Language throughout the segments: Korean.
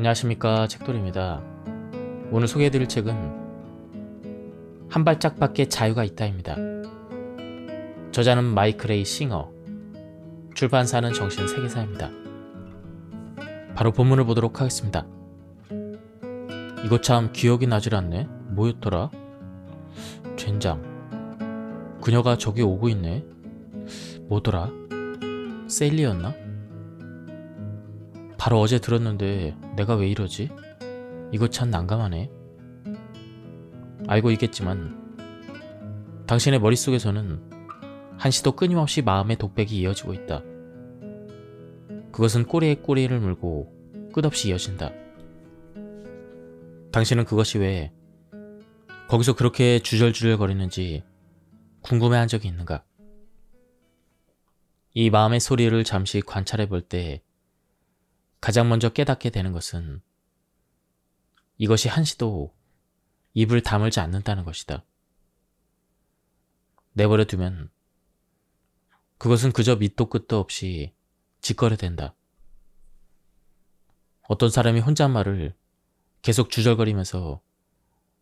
안녕하십니까, 책돌이입니다. 오늘 소개해드릴 책은 한 발짝 밖에 자유가 있다입니다. 저자는 마이클 A. 싱어, 출판사는 정신세계사입니다. 바로 본문을 보도록 하겠습니다. 이거 참 기억이 나질 않네. 뭐였더라? 젠장. 그녀가 저기 오고 있네. 뭐더라? 셀리였나? 바로 어제 들었는데 내가 왜 이러지? 이거 참 난감하네. 알고 있겠지만 당신의 머릿속에서는 한시도 끊임없이 마음의 독백이 이어지고 있다. 그것은 꼬리에 꼬리를 물고 끝없이 이어진다. 당신은 그것이 왜 거기서 그렇게 주절주절 거리는지 궁금해한 적이 있는가? 이 마음의 소리를 잠시 관찰해 볼 때 가장 먼저 깨닫게 되는 것은 이것이 한시도 입을 다물지 않는다는 것이다. 내버려 두면 그것은 그저 밑도 끝도 없이 짓거려댄다. 어떤 사람이 혼잣말을 계속 주절거리면서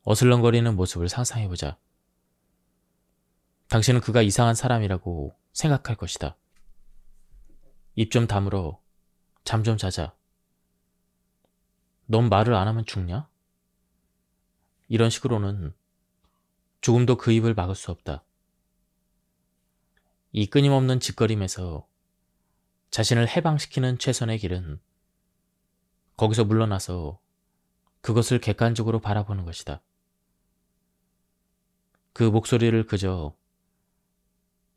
어슬렁거리는 모습을 상상해보자. 당신은 그가 이상한 사람이라고 생각할 것이다. 입 좀 다물어. 잠 좀 자자. 넌 말을 안 하면 죽냐? 이런 식으로는 조금도 그 입을 막을 수 없다. 이 끊임없는 짓거림에서 자신을 해방시키는 최선의 길은 거기서 물러나서 그것을 객관적으로 바라보는 것이다. 그 목소리를 그저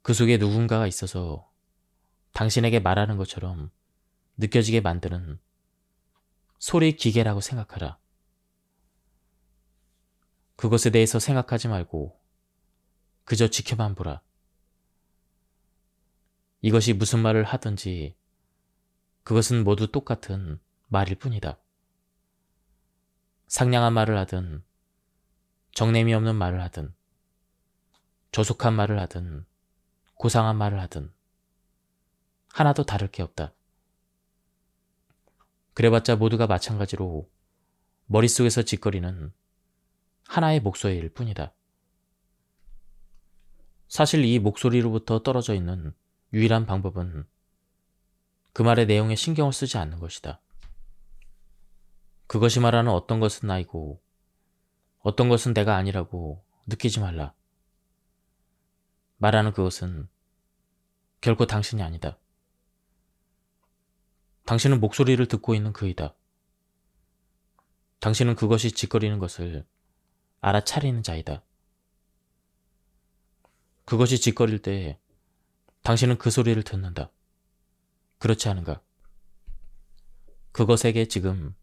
그 속에 누군가가 있어서 당신에게 말하는 것처럼 느껴지게 만드는 소리 기계라고 생각하라. 그것에 대해서 생각하지 말고 그저 지켜만 보라. 이것이 무슨 말을 하든지 그것은 모두 똑같은 말일 뿐이다. 상냥한 말을 하든 정냄이 없는 말을 하든 조속한 말을 하든 고상한 말을 하든 하나도 다를 게 없다. 그래봤자 모두가 마찬가지로 머릿속에서 짓거리는 하나의 목소리일 뿐이다. 사실 이 목소리로부터 떨어져 있는 유일한 방법은 그 말의 내용에 신경을 쓰지 않는 것이다. 그것이 말하는 어떤 것은 나이고 어떤 것은 내가 아니라고 느끼지 말라. 말하는 그것은 결코 당신이 아니다. 당신은 목소리를 듣고 있는 그이다. 당신은 그것이 짓거리는 것을 알아차리는 자이다. 그것이 짓거릴 때 당신은 그 소리를 듣는다. 그렇지 않은가? 그것에게 지금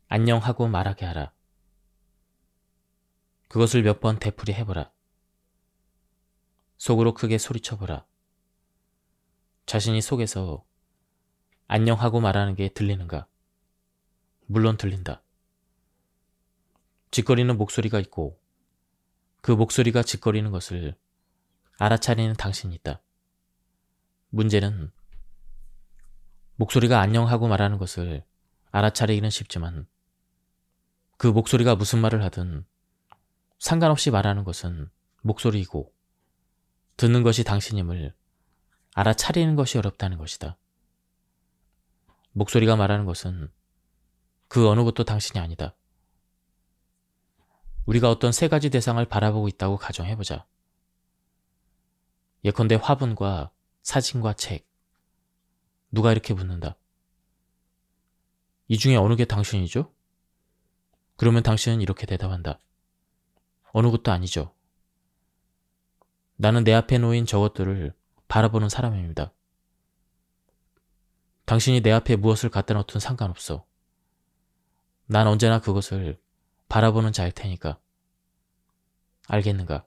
안녕하고 말하게 하라. 그것을 몇 번 되풀이 해보라. 속으로 크게 소리쳐보라. 자신이 속에서 안녕하고 말하는 게 들리는가? 물론 들린다. 짓거리는 목소리가 있고 그 목소리가 짓거리는 것을 알아차리는 당신이 있다. 문제는 목소리가 안녕하고 말하는 것을 알아차리기는 쉽지만 그 목소리가 무슨 말을 하든 상관없이 말하는 것은 목소리이고 듣는 것이 당신임을 알아차리는 것이 어렵다는 것이다. 목소리가 말하는 것은 그 어느 것도 당신이 아니다. 우리가 어떤 세 가지 대상을 바라보고 있다고 가정해보자. 예컨대 화분과 사진과 책. 누가 이렇게 묻는다. 이 중에 어느 게 당신이죠? 그러면 당신은 이렇게 대답한다. 어느 것도 아니죠. 나는 내 앞에 놓인 저것들을 바라보는 사람입니다. 당신이 내 앞에 무엇을 갖다 놓든 상관없어. 난 언제나 그것을 바라보는 자일 테니까. 알겠는가?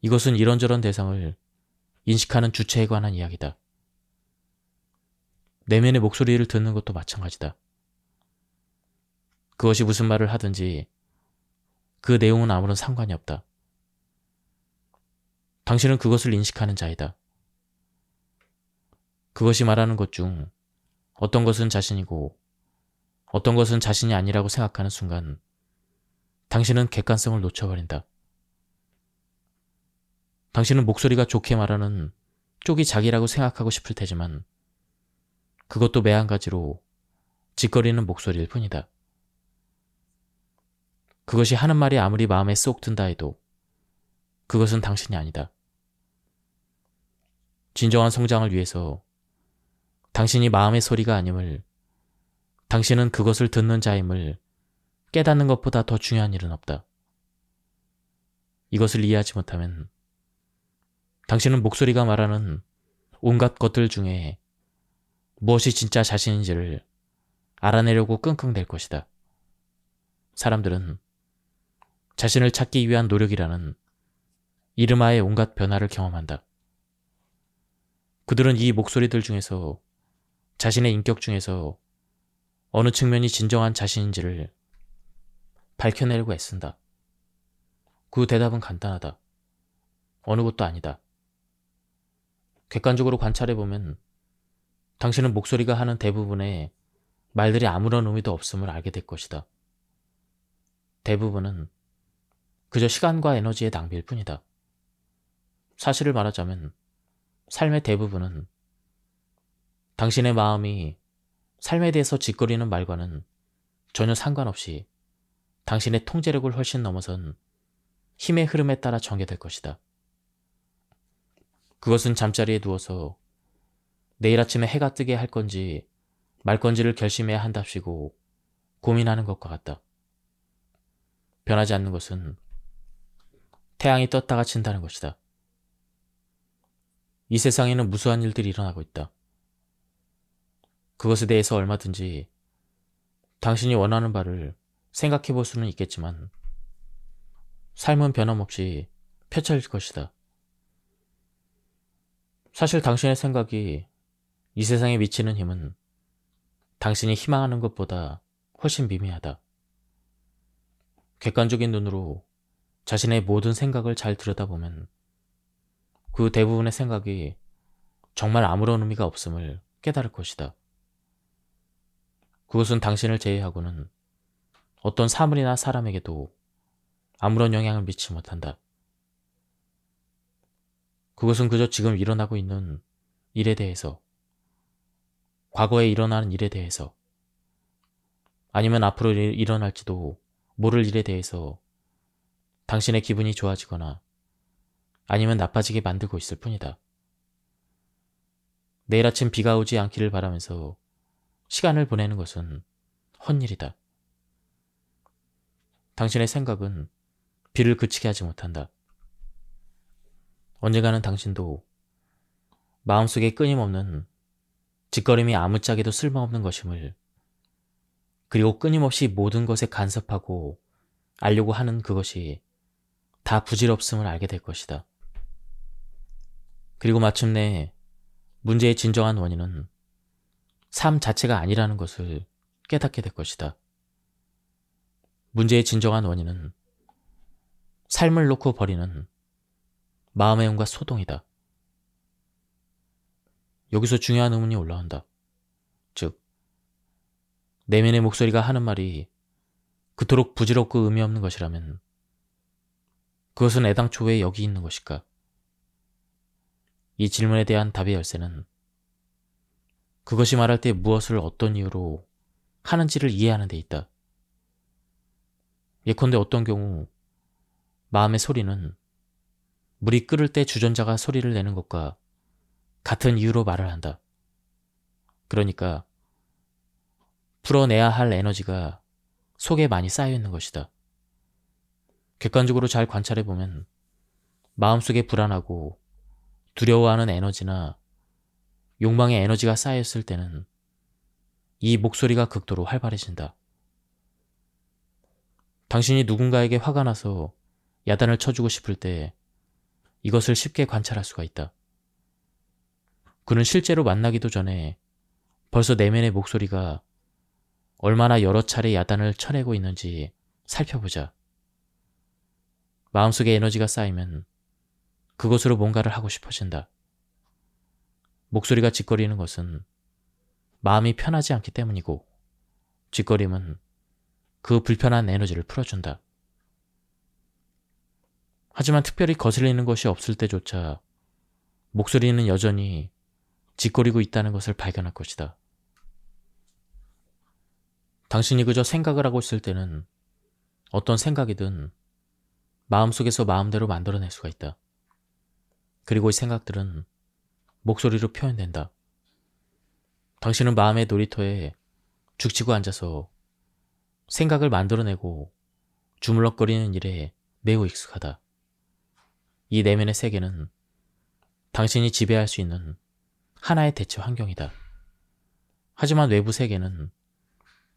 이것은 이런저런 대상을 인식하는 주체에 관한 이야기다. 내면의 목소리를 듣는 것도 마찬가지다. 그것이 무슨 말을 하든지 그 내용은 아무런 상관이 없다. 당신은 그것을 인식하는 자이다. 그것이 말하는 것 중 어떤 것은 자신이고 어떤 것은 자신이 아니라고 생각하는 순간 당신은 객관성을 놓쳐버린다. 당신은 목소리가 좋게 말하는 쪽이 자기라고 생각하고 싶을 테지만 그것도 매한가지로 짓거리는 목소리일 뿐이다. 그것이 하는 말이 아무리 마음에 쏙 든다 해도 그것은 당신이 아니다. 진정한 성장을 위해서 당신이 마음의 소리가 아님을, 당신은 그것을 듣는 자임을 깨닫는 것보다 더 중요한 일은 없다. 이것을 이해하지 못하면 당신은 목소리가 말하는 온갖 것들 중에 무엇이 진짜 자신인지를 알아내려고 끙끙댈 것이다. 사람들은 자신을 찾기 위한 노력이라는 이름하에 온갖 변화를 경험한다. 그들은 이 목소리들 중에서 자신의 인격 중에서 어느 측면이 진정한 자신인지를 밝혀내려고 애쓴다. 그 대답은 간단하다. 어느 것도 아니다. 객관적으로 관찰해보면 당신은 목소리가 하는 대부분의 말들이 아무런 의미도 없음을 알게 될 것이다. 대부분은 그저 시간과 에너지의 낭비일 뿐이다. 사실을 말하자면 삶의 대부분은 당신의 마음이 삶에 대해서 짓거리는 말과는 전혀 상관없이 당신의 통제력을 훨씬 넘어선 힘의 흐름에 따라 전개될 것이다. 그것은 잠자리에 누워서 내일 아침에 해가 뜨게 할 건지 말 건지를 결심해야 한답시고 고민하는 것과 같다. 변하지 않는 것은 태양이 떴다가 친다는 것이다. 이 세상에는 무수한 일들이 일어나고 있다. 그것에 대해서 얼마든지 당신이 원하는 바를 생각해 볼 수는 있겠지만 삶은 변함없이 펼쳐질 것이다. 사실 당신의 생각이 이 세상에 미치는 힘은 당신이 희망하는 것보다 훨씬 미미하다. 객관적인 눈으로 자신의 모든 생각을 잘 들여다보면 그 대부분의 생각이 정말 아무런 의미가 없음을 깨달을 것이다. 그것은 당신을 제외하고는 어떤 사물이나 사람에게도 아무런 영향을 미치지 못한다. 그것은 그저 지금 일어나고 있는 일에 대해서, 과거에 일어나는 일에 대해서, 아니면 앞으로 일어날지도 모를 일에 대해서 당신의 기분이 좋아지거나 아니면 나빠지게 만들고 있을 뿐이다. 내일 아침 비가 오지 않기를 바라면서 시간을 보내는 것은 헛일이다. 당신의 생각은 비를 그치게 하지 못한다. 언젠가는 당신도 마음속에 끊임없는 짓거림이 아무짝에도 쓸모없는 것임을, 그리고 끊임없이 모든 것에 간섭하고 알려고 하는 그것이 다 부질없음을 알게 될 것이다. 그리고 마침내 문제의 진정한 원인은 삶 자체가 아니라는 것을 깨닫게 될 것이다. 문제의 진정한 원인은 삶을 놓고 버리는 마음의 온갖 소동이다. 여기서 중요한 의문이 올라온다. 즉, 내면의 목소리가 하는 말이 그토록 부질없고 의미 없는 것이라면 그것은 애당초 왜 여기 있는 것일까? 이 질문에 대한 답의 열쇠는 그것이 말할 때 무엇을 어떤 이유로 하는지를 이해하는 데 있다. 예컨대 어떤 경우 마음의 소리는 물이 끓을 때 주전자가 소리를 내는 것과 같은 이유로 말을 한다. 그러니까 풀어내야 할 에너지가 속에 많이 쌓여 있는 것이다. 객관적으로 잘 관찰해보면 마음속에 불안하고 두려워하는 에너지나 욕망의 에너지가 쌓였을 때는 이 목소리가 극도로 활발해진다. 당신이 누군가에게 화가 나서 야단을 쳐주고 싶을 때 이것을 쉽게 관찰할 수가 있다. 그는 실제로 만나기도 전에 벌써 내면의 목소리가 얼마나 여러 차례 야단을 쳐내고 있는지 살펴보자. 마음속에 에너지가 쌓이면 그것으로 뭔가를 하고 싶어진다. 목소리가 짓거리는 것은 마음이 편하지 않기 때문이고 쥐꼬림은 그 불편한 에너지를 풀어준다. 하지만 특별히 거슬리는 것이 없을 때조차 목소리는 여전히 쥐꼬리고 있다는 것을 발견할 것이다. 당신이 그저 생각을 하고 있을 때는 어떤 생각이든 마음속에서 마음대로 만들어낼 수가 있다. 그리고 이 생각들은 목소리로 표현된다. 당신은 마음의 놀이터에 죽치고 앉아서 생각을 만들어내고 주물럭거리는 일에 매우 익숙하다. 이 내면의 세계는 당신이 지배할 수 있는 하나의 대체 환경이다. 하지만 외부 세계는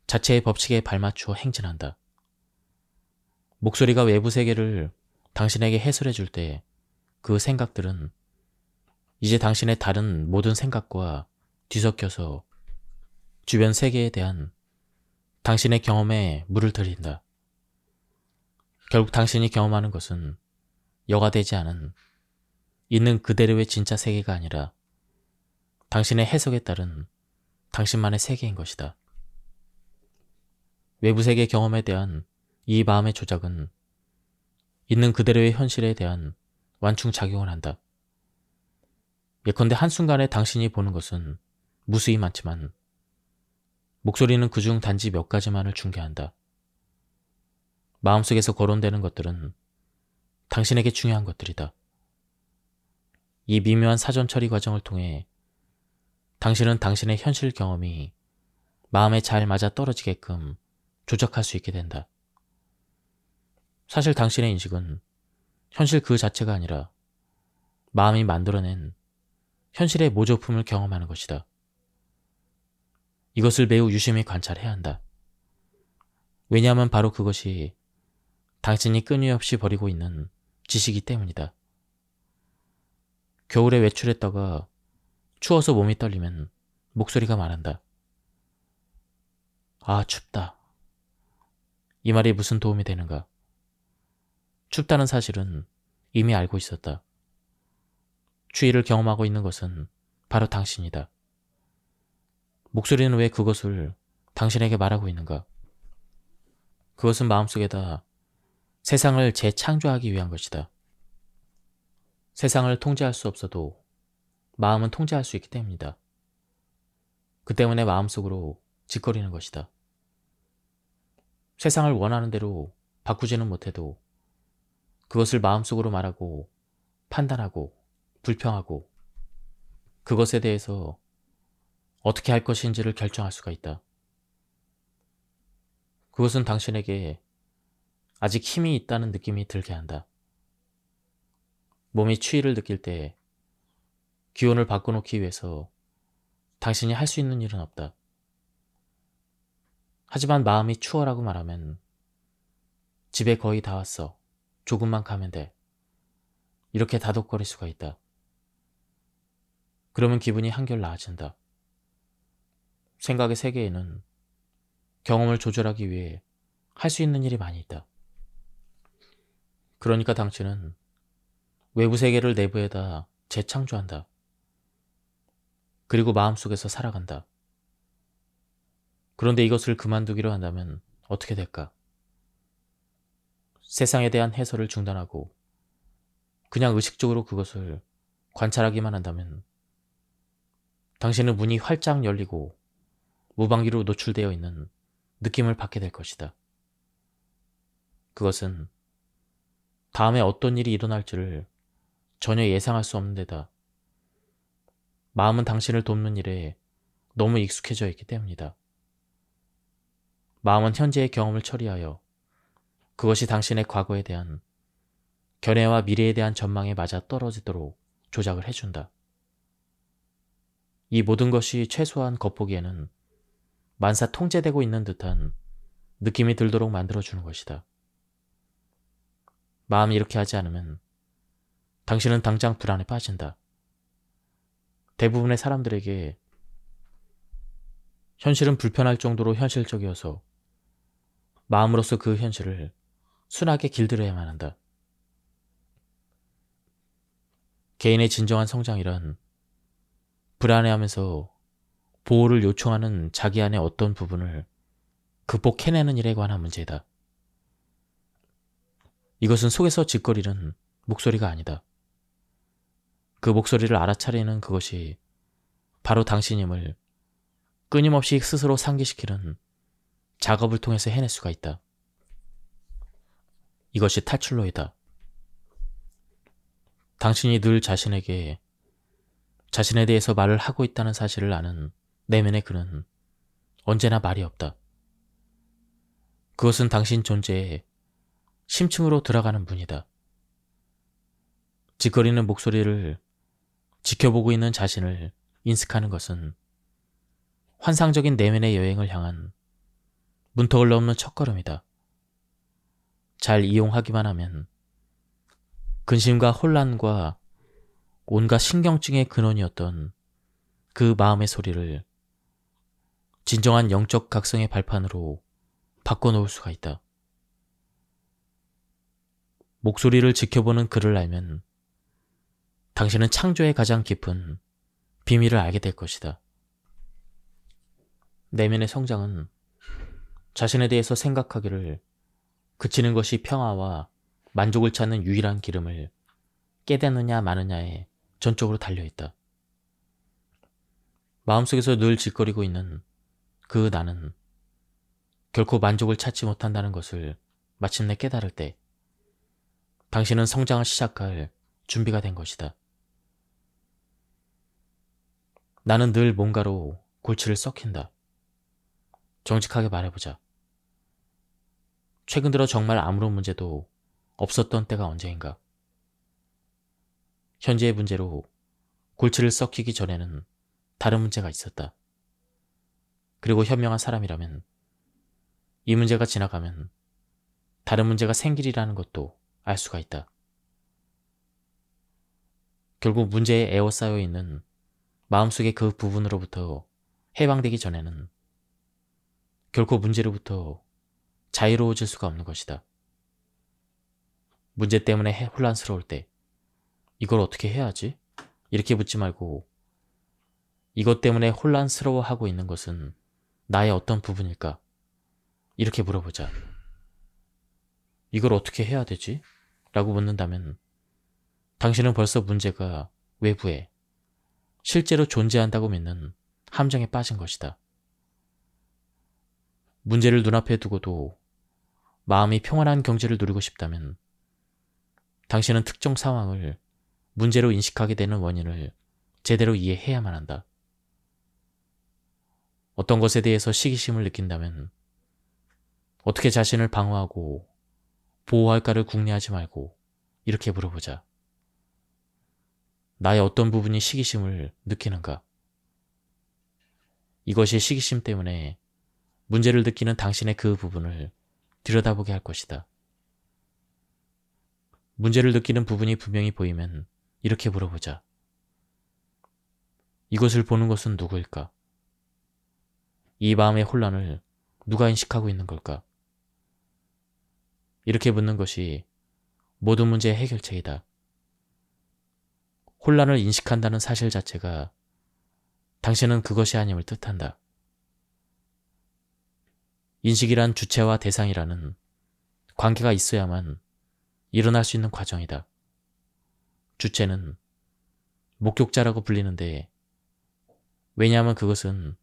자체의 법칙에 발맞추어 행진한다. 목소리가 외부 세계를 당신에게 해설해 줄 때 그 생각들은 이제 당신의 다른 모든 생각과 뒤섞여서 주변 세계에 대한 당신의 경험에 물을 들인다. 결국 당신이 경험하는 것은 여과되지 않은 있는 그대로의 진짜 세계가 아니라 당신의 해석에 따른 당신만의 세계인 것이다. 외부 세계 경험에 대한 이 마음의 조작은 있는 그대로의 현실에 대한 완충작용을 한다. 예컨대 한순간에 당신이 보는 것은 무수히 많지만 목소리는 그중 단지 몇 가지만을 중개한다. 마음속에서 거론되는 것들은 당신에게 중요한 것들이다. 이 미묘한 사전 처리 과정을 통해 당신은 당신의 현실 경험이 마음에 잘 맞아 떨어지게끔 조작할 수 있게 된다. 사실 당신의 인식은 현실 그 자체가 아니라 마음이 만들어낸 현실의 모조품을 경험하는 것이다. 이것을 매우 유심히 관찰해야 한다. 왜냐하면 바로 그것이 당신이 끊임없이 버리고 있는 지식이기 때문이다. 겨울에 외출했다가 추워서 몸이 떨리면 목소리가 말한다. 아, 춥다. 이 말이 무슨 도움이 되는가? 춥다는 사실은 이미 알고 있었다. 추위를 경험하고 있는 것은 바로 당신이다. 목소리는 왜 그것을 당신에게 말하고 있는가? 그것은 마음속에다 세상을 재창조하기 위한 것이다. 세상을 통제할 수 없어도 마음은 통제할 수 있기 때문이다. 그 때문에 마음속으로 짓거리는 것이다. 세상을 원하는 대로 바꾸지는 못해도 그것을 마음속으로 말하고 판단하고 불평하고 그것에 대해서 어떻게 할 것인지를 결정할 수가 있다. 그것은 당신에게 아직 힘이 있다는 느낌이 들게 한다. 몸이 추위를 느낄 때 기온을 바꿔놓기 위해서 당신이 할 수 있는 일은 없다. 하지만 마음이 추워라고 말하면 집에 거의 다 왔어. 조금만 가면 돼. 이렇게 다독거릴 수가 있다. 그러면 기분이 한결 나아진다. 생각의 세계에는 경험을 조절하기 위해 할 수 있는 일이 많이 있다. 그러니까 당신은 외부 세계를 내부에다 재창조한다. 그리고 마음속에서 살아간다. 그런데 이것을 그만두기로 한다면 어떻게 될까? 세상에 대한 해설을 중단하고 그냥 의식적으로 그것을 관찰하기만 한다면 당신은 문이 활짝 열리고 무방비로 노출되어 있는 느낌을 받게 될 것이다. 그것은 다음에 어떤 일이 일어날지를 전혀 예상할 수 없는 데다 마음은 당신을 돕는 일에 너무 익숙해져 있기 때문이다. 마음은 현재의 경험을 처리하여 그것이 당신의 과거에 대한 견해와 미래에 대한 전망에 맞아 떨어지도록 조작을 해준다. 이 모든 것이 최소한 겉보기에는 만사 통제되고 있는 듯한 느낌이 들도록 만들어주는 것이다. 마음이 이렇게 하지 않으면 당신은 당장 불안에 빠진다. 대부분의 사람들에게 현실은 불편할 정도로 현실적이어서 마음으로서 그 현실을 순하게 길들여야만 한다. 개인의 진정한 성장이란 불안해하면서 보호를 요청하는 자기 안의 어떤 부분을 극복해내는 일에 관한 문제이다. 이것은 속에서 짓거리는 목소리가 아니다. 그 목소리를 알아차리는 그것이 바로 당신임을 끊임없이 스스로 상기시키는 작업을 통해서 해낼 수가 있다. 이것이 탈출로이다. 당신이 늘 자신에게 자신에 대해서 말을 하고 있다는 사실을 아는 내면의 그는 언제나 말이 없다. 그것은 당신 존재의 심층으로 들어가는 문이다. 짓거리는 목소리를 지켜보고 있는 자신을 인식하는 것은 환상적인 내면의 여행을 향한 문턱을 넘는 첫걸음이다. 잘 이용하기만 하면 근심과 혼란과 온갖 신경증의 근원이었던 그 마음의 소리를 진정한 영적 각성의 발판으로 바꿔놓을 수가 있다. 목소리를 지켜보는 그를 알면 당신은 창조의 가장 깊은 비밀을 알게 될 것이다. 내면의 성장은 자신에 대해서 생각하기를 그치는 것이 평화와 만족을 찾는 유일한 기름을 깨닫느냐 마느냐에 전적으로 달려있다. 마음속에서 늘 짓거리고 있는 그 나는 결코 만족을 찾지 못한다는 것을 마침내 깨달을 때 당신은 성장을 시작할 준비가 된 것이다. 나는 늘 뭔가로 골치를 썩힌다. 정직하게 말해보자. 최근 들어 정말 아무런 문제도 없었던 때가 언제인가? 현재의 문제로 골치를 썩히기 전에는 다른 문제가 있었다. 그리고 현명한 사람이라면 이 문제가 지나가면 다른 문제가 생기리라는 것도 알 수가 있다. 결국 문제에 에워싸여 있는 마음속의 그 부분으로부터 해방되기 전에는 결코 문제로부터 자유로워질 수가 없는 것이다. 문제 때문에 혼란스러울 때 이걸 어떻게 해야 하지? 이렇게 묻지 말고 이것 때문에 혼란스러워하고 있는 것은 나의 어떤 부분일까? 이렇게 물어보자. 이걸 어떻게 해야 되지? 라고 묻는다면 당신은 벌써 문제가 외부에 실제로 존재한다고 믿는 함정에 빠진 것이다. 문제를 눈앞에 두고도 마음이 평안한 경지를 누리고 싶다면 당신은 특정 상황을 문제로 인식하게 되는 원인을 제대로 이해해야만 한다. 어떤 것에 대해서 시기심을 느낀다면 어떻게 자신을 방어하고 보호할까를 궁리하지 말고 이렇게 물어보자. 나의 어떤 부분이 시기심을 느끼는가? 이것이 시기심 때문에 문제를 느끼는 당신의 그 부분을 들여다보게 할 것이다. 문제를 느끼는 부분이 분명히 보이면 이렇게 물어보자. 이것을 보는 것은 누구일까? 이 마음의 혼란을 누가 인식하고 있는 걸까? 이렇게 묻는 것이 모든 문제의 해결책이다. 혼란을 인식한다는 사실 자체가 당신은 그것이 아님을 뜻한다. 인식이란 주체와 대상이라는 관계가 있어야만 일어날 수 있는 과정이다. 주체는 목격자라고 불리는데 왜냐하면 그것은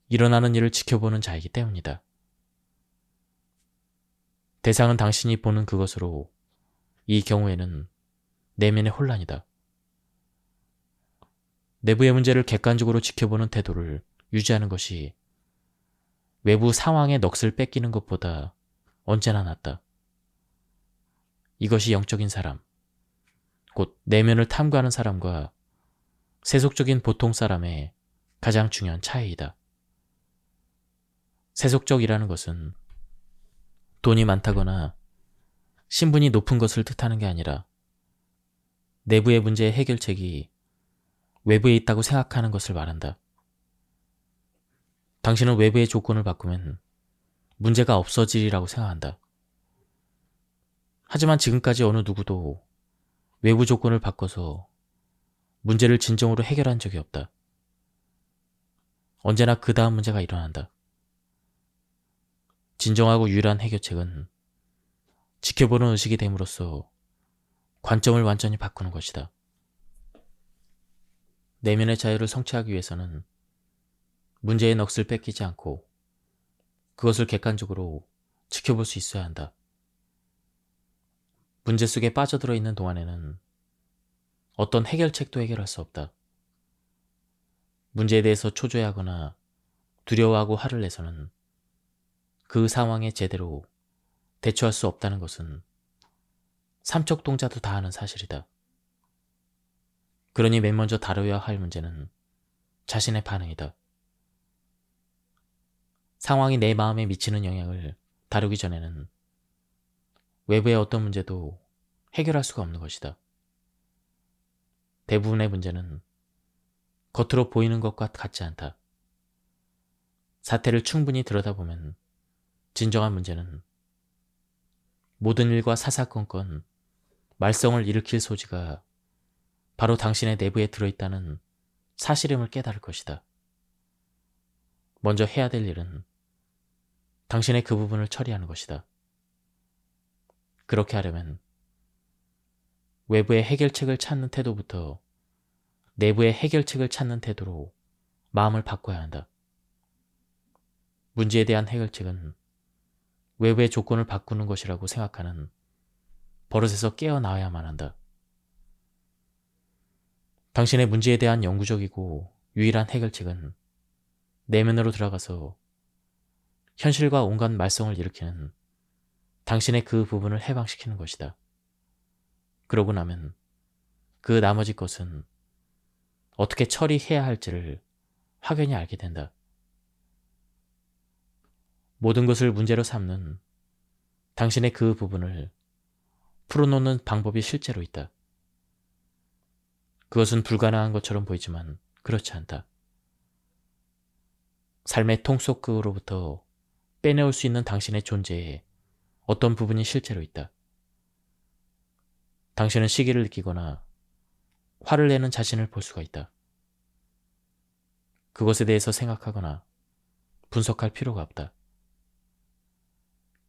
일어나는 일을 지켜보는 자이기 때문이다. 대상은 당신이 보는 그것으로 이 경우에는 내면의 혼란이다. 내부의 문제를 객관적으로 지켜보는 태도를 유지하는 것이 외부 상황의 넋을 뺏기는 것보다 언제나 낫다. 이것이 영적인 사람, 곧 내면을 탐구하는 사람과 세속적인 보통 사람의 가장 중요한 차이이다. 세속적이라는 것은 돈이 많다거나 신분이 높은 것을 뜻하는 게 아니라 내부의 문제의 해결책이 외부에 있다고 생각하는 것을 말한다. 당신은 외부의 조건을 바꾸면 문제가 없어지리라고 생각한다. 하지만 지금까지 어느 누구도 외부 조건을 바꿔서 문제를 진정으로 해결한 적이 없다. 언제나 그 다음 문제가 일어난다. 진정하고 유일한 해결책은 지켜보는 의식이 됨으로써 관점을 완전히 바꾸는 것이다. 내면의 자유를 성취하기 위해서는 문제의 넋을 뺏기지 않고 그것을 객관적으로 지켜볼 수 있어야 한다. 문제 속에 빠져들어 있는 동안에는 어떤 해결책도 해결할 수 없다. 문제에 대해서 초조해하거나 두려워하고 화를 내서는 그 상황에 제대로 대처할 수 없다는 것은 삼척동자도 다 아는 사실이다. 그러니 맨 먼저 다뤄야 할 문제는 자신의 반응이다. 상황이 내 마음에 미치는 영향을 다루기 전에는 외부의 어떤 문제도 해결할 수가 없는 것이다. 대부분의 문제는 겉으로 보이는 것과 같지 않다. 사태를 충분히 들여다보면 진정한 문제는 모든 일과 사사건건 말썽을 일으킬 소지가 바로 당신의 내부에 들어있다는 사실임을 깨달을 것이다. 먼저 해야 될 일은 당신의 그 부분을 처리하는 것이다. 그렇게 하려면 외부의 해결책을 찾는 태도부터 내부의 해결책을 찾는 태도로 마음을 바꿔야 한다. 문제에 대한 해결책은 외부의 조건을 바꾸는 것이라고 생각하는 버릇에서 깨어나와야만 한다. 당신의 문제에 대한 영구적이고 유일한 해결책은 내면으로 들어가서 현실과 온갖 말썽을 일으키는 당신의 그 부분을 해방시키는 것이다. 그러고 나면 그 나머지 것은 어떻게 처리해야 할지를 확연히 알게 된다. 모든 것을 문제로 삼는 당신의 그 부분을 풀어놓는 방법이 실제로 있다. 그것은 불가능한 것처럼 보이지만 그렇지 않다. 삶의 통 속으로부터 빼내올 수 있는 당신의 존재에 어떤 부분이 실제로 있다. 당신은 시기를 느끼거나 화를 내는 자신을 볼 수가 있다. 그것에 대해서 생각하거나 분석할 필요가 없다.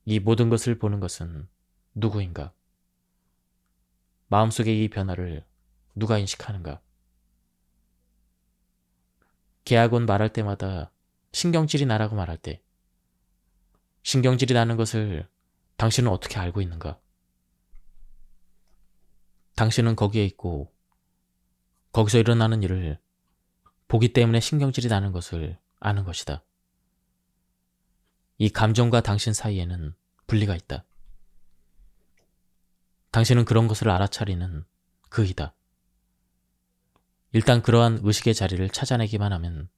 이 모든 것을 보는 것은 누구인가? 마음속의 이 변화를 누가 인식하는가? 계약원 말할 때마다 신경질이 나라고 말할 때 신경질이 나는 것을 당신은 어떻게 알고 있는가? 당신은 거기에 있고 거기서 일어나는 일을 보기 때문에 신경질이 나는 것을 아는 것이다. 이 감정과 당신 사이에는 분리가 있다. 당신은 그런 것을 알아차리는 그이다. 일단 그러한 의식의 자리를 찾아내기만 하면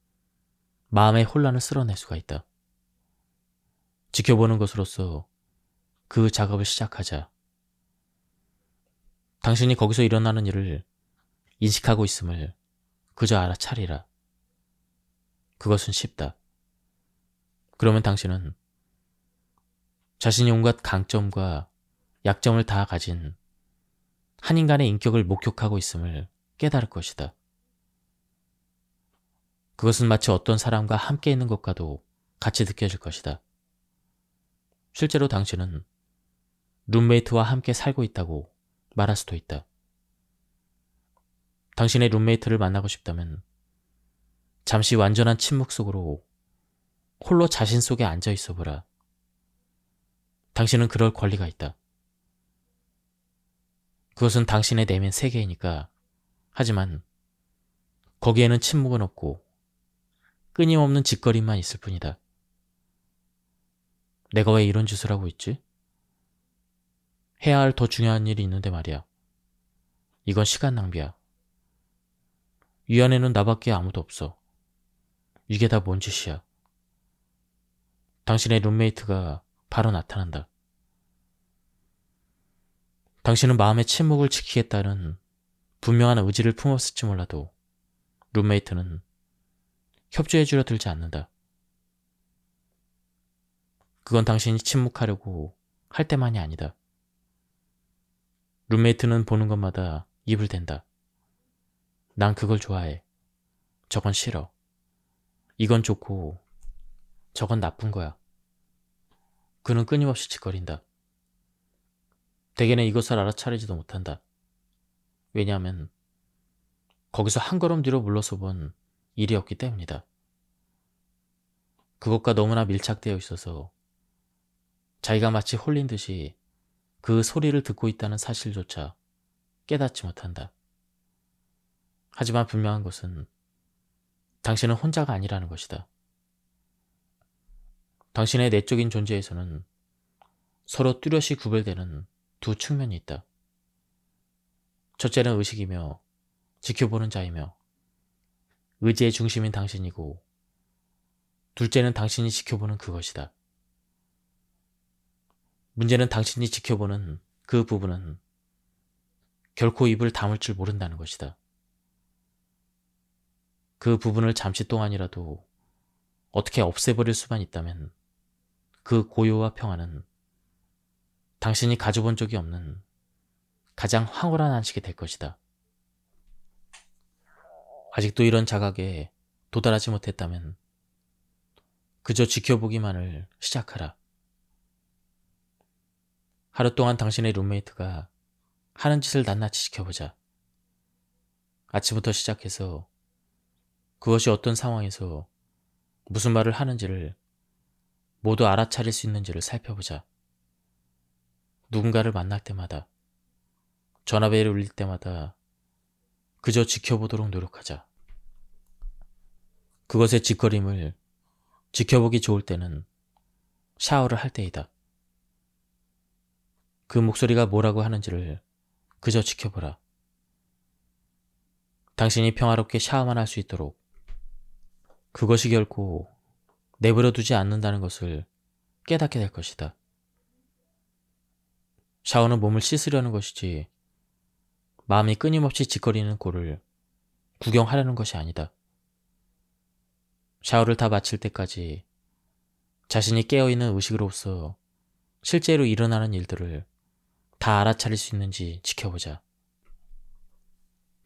마음의 혼란을 쓸어낼 수가 있다. 지켜보는 것으로서 그 작업을 시작하자. 당신이 거기서 일어나는 일을 인식하고 있음을 그저 알아차리라. 그것은 쉽다. 그러면 당신은 자신이 온갖 강점과 약점을 다 가진 한 인간의 인격을 목격하고 있음을 깨달을 것이다. 그것은 마치 어떤 사람과 함께 있는 것과도 같이 느껴질 것이다. 실제로 당신은 룸메이트와 함께 살고 있다고 말할 수도 있다. 당신의 룸메이트를 만나고 싶다면 잠시 완전한 침묵 속으로 홀로 자신 속에 앉아 있어 보라. 당신은 그럴 권리가 있다. 그것은 당신의 내면 세계이니까. 하지만 거기에는 침묵은 없고 끊임없는 짓거림만 있을 뿐이다. 내가 왜 이런 짓을 하고 있지? 해야 할 더 중요한 일이 있는데 말이야. 이건 시간 낭비야. 이 안에는 나밖에 아무도 없어. 이게 다 뭔 짓이야. 당신의 룸메이트가 바로 나타난다. 당신은 마음의 침묵을 지키겠다는 분명한 의지를 품었을지 몰라도 룸메이트는 협조해주려 들지 않는다. 그건 당신이 침묵하려고 할 때만이 아니다. 룸메이트는 보는 것마다 입을 댄다. 난 그걸 좋아해. 저건 싫어. 이건 좋고 저건 나쁜 거야. 그는 끊임없이 짓거린다. 대개는 이것을 알아차리지도 못한다. 왜냐하면 거기서 한 걸음 뒤로 물러서 본 일이 없기 때문이다. 그것과 너무나 밀착되어 있어서 자기가 마치 홀린 듯이 그 소리를 듣고 있다는 사실조차 깨닫지 못한다. 하지만 분명한 것은 당신은 혼자가 아니라는 것이다. 당신의 내적인 존재에서는 서로 뚜렷이 구별되는 두 측면이 있다. 첫째는 의식이며 지켜보는 자이며 의지의 중심인 당신이고, 둘째는 당신이 지켜보는 그것이다. 문제는 당신이 지켜보는 그 부분은 결코 입을 다물 줄 모른다는 것이다. 그 부분을 잠시 동안이라도 어떻게 없애버릴 수만 있다면 그 고요와 평화는 당신이 가져본 적이 없는 가장 황홀한 안식이 될 것이다. 아직도 이런 자각에 도달하지 못했다면 그저 지켜보기만을 시작하라. 하루 동안 당신의 룸메이트가 하는 짓을 낱낱이 지켜보자. 아침부터 시작해서 그것이 어떤 상황에서 무슨 말을 하는지를 모두 알아차릴 수 있는지를 살펴보자. 누군가를 만날 때마다, 전화벨이 울릴 때마다 그저 지켜보도록 노력하자. 그것의 짓거림을 지켜보기 좋을 때는 샤워를 할 때이다. 그 목소리가 뭐라고 하는지를 그저 지켜보라. 당신이 평화롭게 샤워만 할 수 있도록 그것이 결코 내버려 두지 않는다는 것을 깨닫게 될 것이다. 샤워는 몸을 씻으려는 것이지 마음이 끊임없이 짓거리는 꼴을 구경하려는 것이 아니다. 샤워를 다 마칠 때까지 자신이 깨어있는 의식으로서 실제로 일어나는 일들을 다 알아차릴 수 있는지 지켜보자.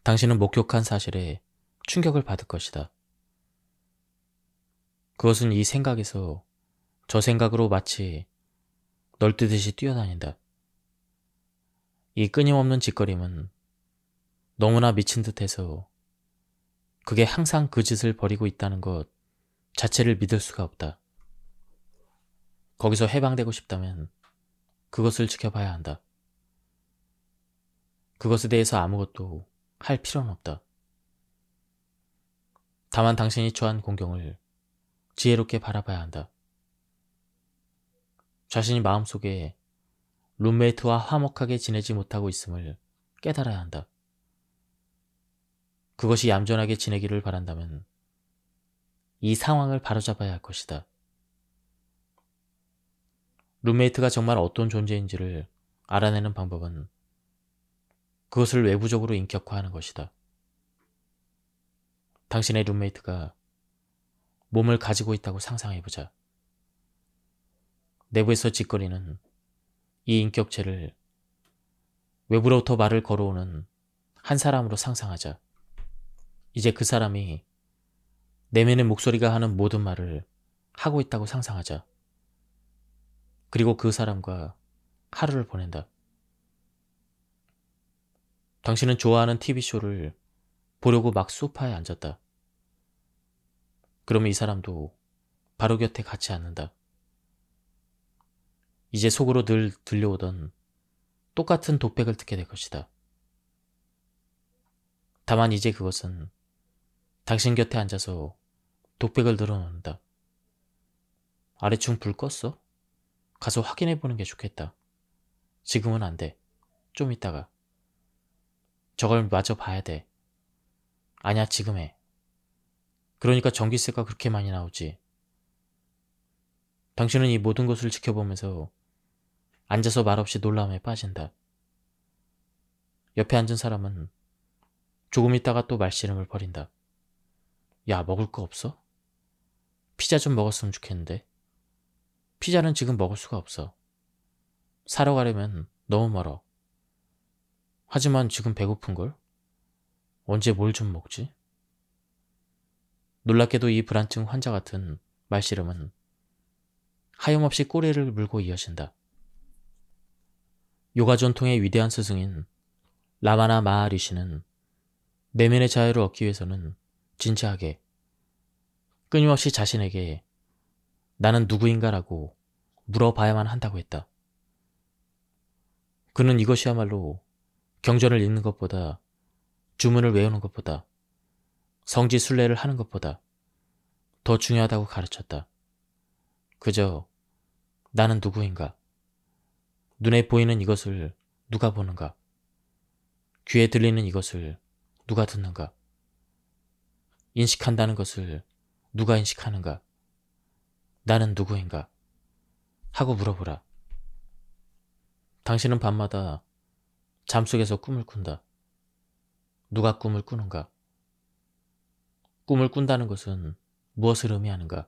당신은 목격한 사실에 충격을 받을 것이다. 그것은 이 생각에서 저 생각으로 마치 널뛰듯이 뛰어다닌다. 이 끊임없는 짓거림은 너무나 미친 듯해서 그게 항상 그 짓을 벌이고 있다는 것 자체를 믿을 수가 없다. 거기서 해방되고 싶다면 그것을 지켜봐야 한다. 그것에 대해서 아무것도 할 필요는 없다. 다만 당신이 처한 공경을 지혜롭게 바라봐야 한다. 자신이 마음속에 룸메이트와 화목하게 지내지 못하고 있음을 깨달아야 한다. 그것이 얌전하게 지내기를 바란다면 이 상황을 바로잡아야 할 것이다. 룸메이트가 정말 어떤 존재인지를 알아내는 방법은 그것을 외부적으로 인격화하는 것이다. 당신의 룸메이트가 몸을 가지고 있다고 상상해보자. 내부에서 짓거리는 이 인격체를 외부로부터 말을 걸어오는 한 사람으로 상상하자. 이제 그 사람이 내면의 목소리가 하는 모든 말을 하고 있다고 상상하자. 그리고 그 사람과 하루를 보낸다. 당신은 좋아하는 TV쇼를 보려고 막 소파에 앉았다. 그러면 이 사람도 바로 곁에 같이 앉는다. 이제 속으로 늘 들려오던 똑같은 독백을 듣게 될 것이다. 다만 이제 그것은 당신 곁에 앉아서 독백을 늘어놓는다. 아래층 불 껐어? 가서 확인해보는 게 좋겠다. 지금은 안 돼. 좀 이따가. 저걸 마저 봐야 돼. 아니야, 지금 해. 그러니까 전기세가 그렇게 많이 나오지. 당신은 이 모든 것을 지켜보면서 앉아서 말없이 놀라움에 빠진다. 옆에 앉은 사람은 조금 있다가 또 말씨름을 벌인다. 야, 먹을 거 없어? 피자 좀 먹었으면 좋겠는데. 피자는 지금 먹을 수가 없어. 사러 가려면 너무 멀어. 하지만 지금 배고픈걸? 언제 뭘 좀 먹지? 놀랍게도 이 불안증 환자 같은 말씨름은 하염없이 꼬리를 물고 이어진다. 요가 전통의 위대한 스승인 라마나 마하리시는 내면의 자유를 얻기 위해서는 진지하게 끊임없이 자신에게 나는 누구인가라고 물어봐야만 한다고 했다. 그는 이것이야말로 경전을 읽는 것보다, 주문을 외우는 것보다, 성지순례를 하는 것보다 더 중요하다고 가르쳤다. 그저 나는 누구인가? 눈에 보이는 이것을 누가 보는가? 귀에 들리는 이것을 누가 듣는가? 인식한다는 것을 누가 인식하는가? 나는 누구인가? 하고 물어보라. 당신은 밤마다 잠속에서 꿈을 꾼다. 누가 꿈을 꾸는가? 꿈을 꾼다는 것은 무엇을 의미하는가?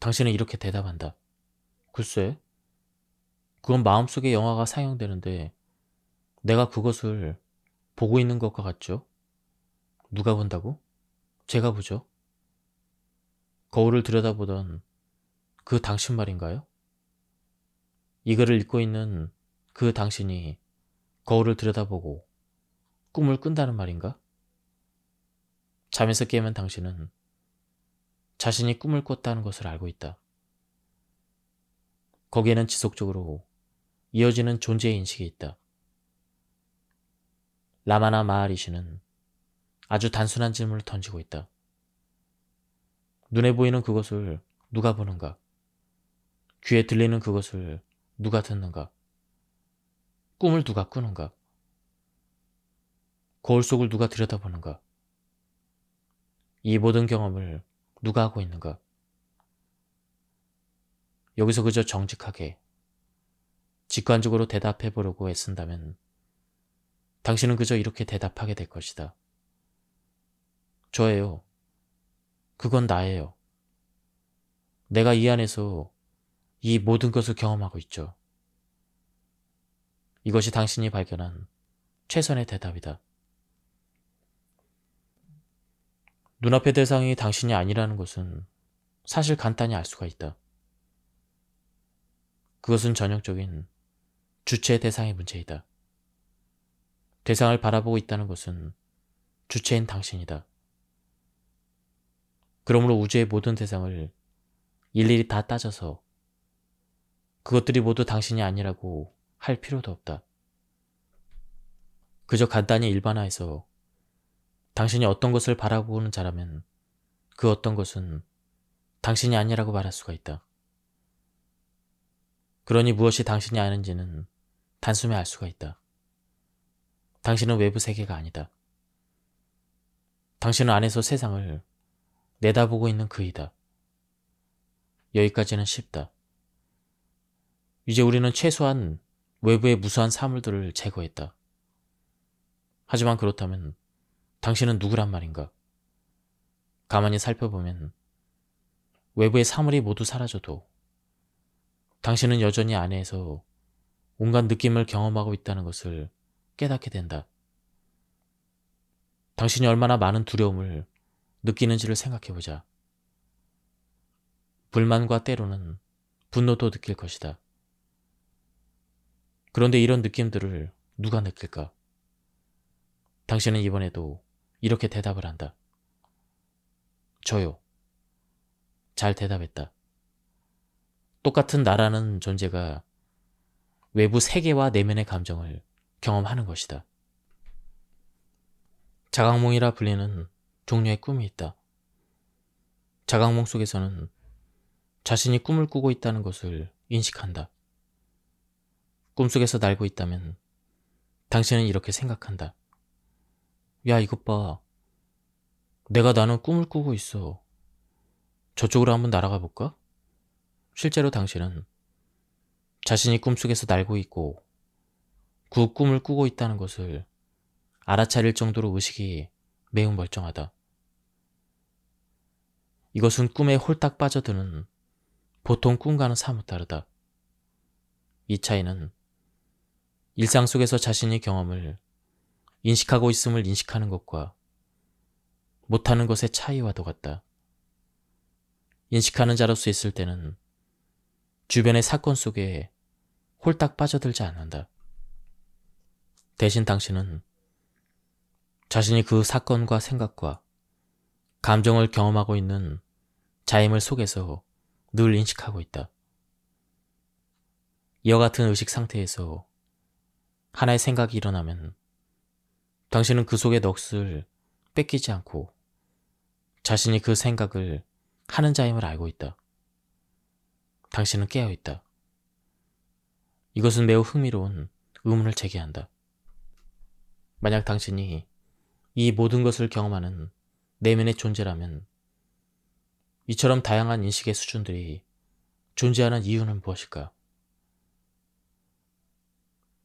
당신은 이렇게 대답한다. 글쎄, 그건 마음속에 영화가 상영되는데 내가 그것을 보고 있는 것과 같죠? 누가 본다고? 제가 보죠. 거울을 들여다보던 그 당신 말인가요? 이 글을 읽고 있는 그 당신이 거울을 들여다보고 꿈을 꾼다는 말인가? 잠에서 깨면 당신은 자신이 꿈을 꿨다는 것을 알고 있다. 거기에는 지속적으로 이어지는 존재의 인식이 있다. 라마나 마하리시는 아주 단순한 질문을 던지고 있다. 눈에 보이는 그것을 누가 보는가? 귀에 들리는 그것을 누가 듣는가? 꿈을 누가 꾸는가? 거울 속을 누가 들여다보는가? 이 모든 경험을 누가 하고 있는가? 여기서 그저 정직하게, 직관적으로 대답해 보려고 애쓴다면 당신은 그저 이렇게 대답하게 될 것이다. 저예요. 그건 나예요. 내가 이 안에서 이 모든 것을 경험하고 있죠. 이것이 당신이 발견한 최선의 대답이다. 눈앞의 대상이 당신이 아니라는 것은 사실 간단히 알 수가 있다. 그것은 전형적인 주체 대상의 문제이다. 대상을 바라보고 있다는 것은 주체인 당신이다. 그러므로 우주의 모든 대상을 일일이 다 따져서 그것들이 모두 당신이 아니라고 할 필요도 없다. 그저 간단히 일반화해서 당신이 어떤 것을 바라보는 자라면 그 어떤 것은 당신이 아니라고 말할 수가 있다. 그러니 무엇이 당신이 아닌지는 단숨에 알 수가 있다. 당신은 외부 세계가 아니다. 당신은 안에서 세상을 내다보고 있는 그이다. 여기까지는 쉽다. 이제 우리는 최소한 외부의 무수한 사물들을 제거했다. 하지만 그렇다면 당신은 누구란 말인가? 가만히 살펴보면 외부의 사물이 모두 사라져도 당신은 여전히 안에서 온갖 느낌을 경험하고 있다는 것을 깨닫게 된다. 당신이 얼마나 많은 두려움을 느끼는지를 생각해보자. 불만과 때로는 분노도 느낄 것이다. 그런데 이런 느낌들을 누가 느낄까? 당신은 이번에도 이렇게 대답을 한다. 저요. 잘 대답했다. 똑같은 나라는 존재가 외부 세계와 내면의 감정을 경험하는 것이다. 자각몽이라 불리는 종류의 꿈이 있다. 자각몽 속에서는 자신이 꿈을 꾸고 있다는 것을 인식한다. 꿈속에서 날고 있다면 당신은 이렇게 생각한다. 야, 이것 봐. 나는 꿈을 꾸고 있어. 저쪽으로 한번 날아가 볼까? 실제로 당신은 자신이 꿈속에서 날고 있고 그 꿈을 꾸고 있다는 것을 알아차릴 정도로 의식이 매우 멀쩡하다. 이것은 꿈에 홀딱 빠져드는 보통 꿈과는 사뭇 다르다. 이 차이는 일상 속에서 자신의 경험을 인식하고 있음을 인식하는 것과 못하는 것의 차이와도 같다. 인식하는 자로서 있을 때는 주변의 사건 속에 홀딱 빠져들지 않는다. 대신 당신은 자신이 그 사건과 생각과 감정을 경험하고 있는 자임을 속에서 늘 인식하고 있다. 이와 같은 의식 상태에서 하나의 생각이 일어나면 당신은 그 속의 넋을 뺏기지 않고 자신이 그 생각을 하는 자임을 알고 있다. 당신은 깨어있다. 이것은 매우 흥미로운 의문을 제기한다. 만약 당신이 이 모든 것을 경험하는 내면의 존재라면 이처럼 다양한 인식의 수준들이 존재하는 이유는 무엇일까?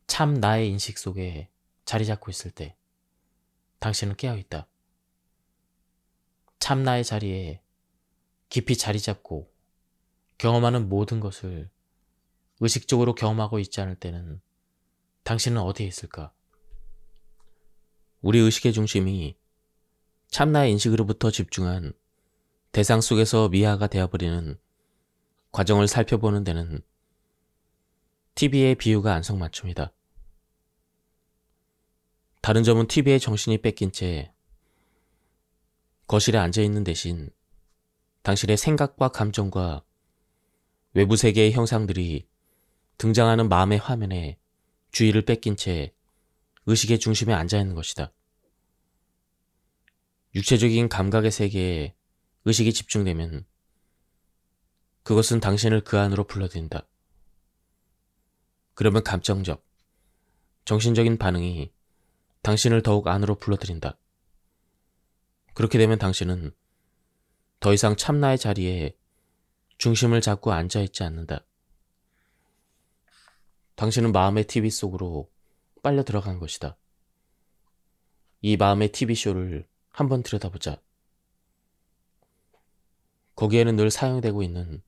참 나의 인식 속에 자리 잡고 있을 때 당신은 깨어있다. 참 나의 자리에 깊이 자리 잡고 경험하는 모든 것을 의식적으로 경험하고 있지 않을 때는 당신은 어디에 있을까? 우리 의식의 중심이 참나의 인식으로부터 집중한 대상 속에서 미화가 되어버리는 과정을 살펴보는 데는 TV의 비유가 안성맞춤이다. 다른 점은 TV의 정신이 뺏긴 채 거실에 앉아있는 대신 당신의 생각과 감정과 외부 세계의 형상들이 등장하는 마음의 화면에 주의를 뺏긴 채 의식의 중심에 앉아있는 것이다. 육체적인 감각의 세계에 의식이 집중되면 그것은 당신을 그 안으로 불러들인다. 그러면 감정적, 정신적인 반응이 당신을 더욱 안으로 불러들인다. 그렇게 되면 당신은 더 이상 참나의 자리에 중심을 잡고 앉아있지 않는다. 당신은 마음의 TV 속으로 빨려 들어간 것이다. 이 마음의 TV쇼를 한번 들여다보자. 거기에는 늘 사용되고 있는